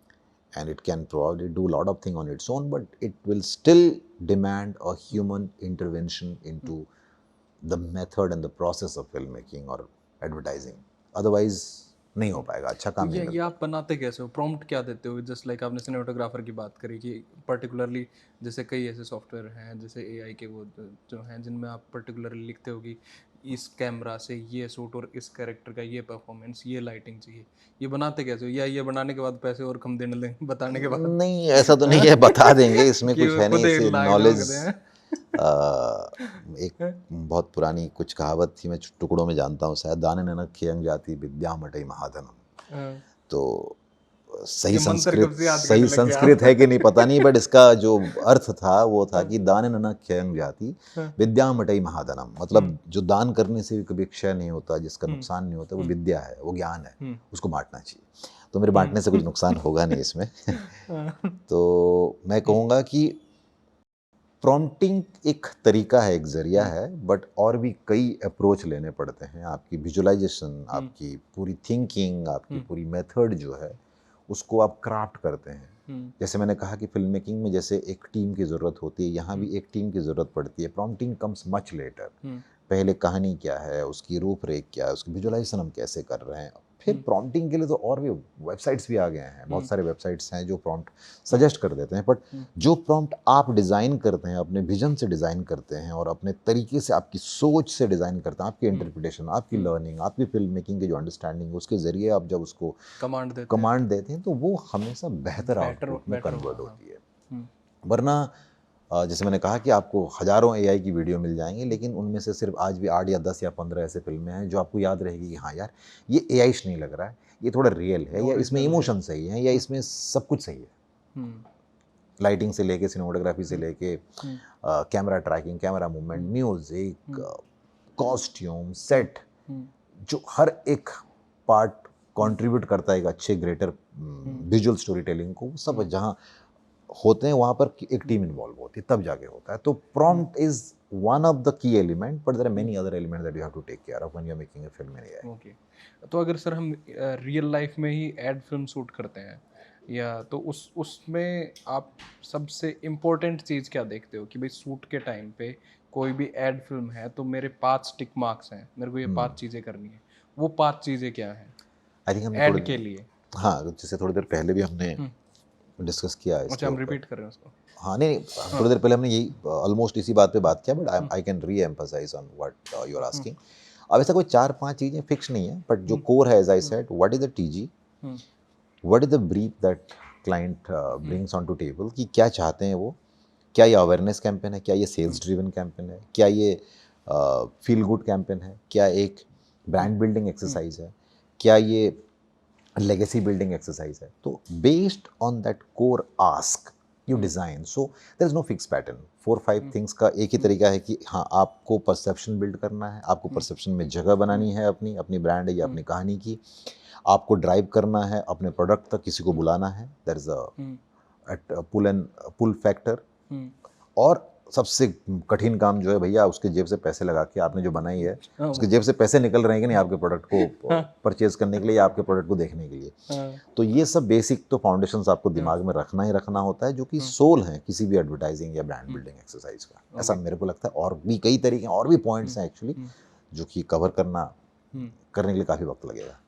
B: And it can probably do a lot of things on its own, but it will still demand a human intervention into the method and the process of filmmaking or advertising. Otherwise नहीं हो पाएगा, अच्छा काम नहीं
A: ये
B: मिलता.
A: आप बनाते कैसे हो? प्रॉम्प्ट क्या देते हो? जस्ट लाइक आपने सिनेमाटोग्राफर की बात करी कि पर्टिकुलरली, जैसे कई ऐसे सॉफ्टवेयर हैं जैसे एआई के वो जो हैं जिनमें आप पर्टिकुलरली लिखते हो कि इस कैमरा से ये शूट और इस कैरेक्टर का ये परफॉर्मेंस, ये लाइटिंग चाहिए, ये बनाते कैसे हो, या ये बनाने के बाद पैसे और कम देने लगे बताने के बाद?
B: नहीं ऐसा तो नहीं है, बता देंगे, इसमें
A: कि
B: कुछ
A: वो
B: है नहीं,
A: खुद ही
B: इसे
A: लाए
B: नॉलेज।
A: होंगे हैं।
B: एक बहुत पुरानी कुछ कहावत थी, मैं टुकड़ों में जानता हूँ शायद, दाने ननक खियंग जाति विद्या मटई महाधनम।
A: हाँ,
B: तो
A: ये मंत्र कब से याद
B: सही
A: करने लग गए
B: संस्कृत
A: आप?
B: है कि नहीं पता नहीं, बट इसका जो अर्थ था वो था कि दाने ननक खियंग जाति
A: हाँ,
B: विद्या मटई महाधनम, मतलब जो दान करने से भी कभी क्षय नहीं होता, जिसका नुकसान नहीं होता, वो विद्या है, वो ज्ञान है, उसको बांटना चाहिए। तो मेरे बांटने से कुछ नुकसान होगा नहीं इसमें। तो मैं कहूँगा कि प्रॉम्प्टिंग एक तरीका है, एक ज़रिया है, बट और भी कई अप्रोच लेने पड़ते हैं। आपकी विजुअलाइजेशन, आपकी पूरी थिंकिंग, आपकी पूरी मेथड जो है, उसको आप क्राफ्ट करते हैं। जैसे मैंने कहा कि फिल्म मेकिंग में जैसे एक टीम की ज़रूरत होती है, यहाँ भी एक टीम की ज़रूरत पड़ती है। Prompting comes much later. पहले कहानी क्या है, उसकी रूपरेख क्या है, उसकी विजुअलाइजेशन हम कैसे कर रहे हैं, फिर प्रॉम्प्टिंग के लिए तो और भी वेबसाइट्स भी आ गए हैं, बहुत सारे वेबसाइट्स हैं जो प्रॉम्प्ट सजेस्ट कर देते हैं। बट जो प्रॉम्प्ट आप डिज़ाइन करते हैं, अपने विजन से डिज़ाइन करते हैं और अपने तरीके से, आपकी सोच से डिज़ाइन करते हैं, आपकी इंटरप्रिटेशन, आपकी लर्निंग, आपकी फिल्म मेकिंग की जो अंडरस्टैंडिंग, उसके ज़रिए आप जब उसको कमांड देते हैं तो वो हमेशा बेहतर आउटपुट में कन्वर्ट होती है। वरना जैसे मैंने कहा कि आपको हज़ारों एआई की वीडियो मिल जाएंगी, लेकिन उनमें से सिर्फ आज भी 8 या 10 या 15 ऐसे फिल्में हैं जो आपको याद रहेगी कि हाँ यार, ये एआई नहीं लग रहा है, ये थोड़ा रियल है, या इसमें इमोशन सही है, या इसमें सब कुछ सही है। लाइटिंग से लेके, सिनेमेटोग्राफी से लेके, camera tracking, camera movement, music, costume, set, जो हर एक पार्ट कंट्रीब्यूट करता है एक अच्छे ग्रेटर विजुअल स्टोरी टेलिंग को, सब जहाँ होते हैं वहाँ पर एक टीम इन्वॉल्व होती है, तब जाके होता है। तो prompt is one of the key element, but there are many other elements that you have to take care of when you are making a film in AI.
A: Okay, तो अगर सर हम रियल लाइफ में ही एड फिल्म शूट करते हैं, या तो उसमें आप सबसे इम्पोर्टेंट चीज़ क्या देखते हो कि भाई शूट के टाइम पे कोई भी एड फिल्म है तो मेरे 5 टिक मार्क्स हैं, मेरे को ये 5 चीज़ें करनी है, वो 5 चीज़ें क्या हैं
B: आई थिंक हमने
A: एड
B: थोड़ी,
A: के लिए?
B: हाँ जैसे थोड़ी देर पहले भी हमने डिस्कस किया है इसके
A: अच्छा, हम
B: ऊपर।
A: रिपीट कर रहे हैं उसको।
B: हाँ नहीं, थोड़ी देर पहले हमने यही ऑलमोस्ट इसी बात पे बात किया, but I can reemphasise on what you are asking. अब ऐसा कोई 4-5 चीज़ें फिक्स नहीं है, बट जो कोर है, as I said, what is the TG, what is the brief that client brings on to table, कि क्या चाहते हैं वो, क्या ये अवेयरनेस कैंपेन है, क्या ये सेल्स ड्रिवन कैंपेन है, क्या ये फील गुड कैंपेन है, क्या एक ब्रांड बिल्डिंग एक्सरसाइज है, क्या ये लेगेसी बिल्डिंग एक्सरसाइज है। तो based on that core ask you design. So there is no fix pattern. 4-5 things का एक ही तरीका है कि हाँ, आपको परसेप्शन बिल्ड करना है, आपको परसेप्शन में जगह बनानी है अपनी अपनी ब्रांड या अपनी कहानी की, आपको ड्राइव करना है अपने प्रोडक्ट तक, किसी को बुलाना है, there is a pull factor. और सबसे कठिन काम जो है भैया, उसके जेब से पैसे लगा के आपने जो बनाई है, उसके जेब से पैसे निकल रहे हैं कि नहीं आपके प्रोडक्ट को परचेज करने के लिए या आपके प्रोडक्ट को देखने के लिए। तो ये सब बेसिक तो फाउंडेशंस आपको दिमाग में रखना ही रखना होता है, जो कि सोल है किसी भी एडवर्टाइजिंग या ब्रांड बिल्डिंग एक्सरसाइज का, ऐसा मेरे को लगता है। और भी कई तरीके और भी पॉइंट्स हैं एक्चुअली, जो कि कवर करने के लिए काफ़ी वक्त लगेगा।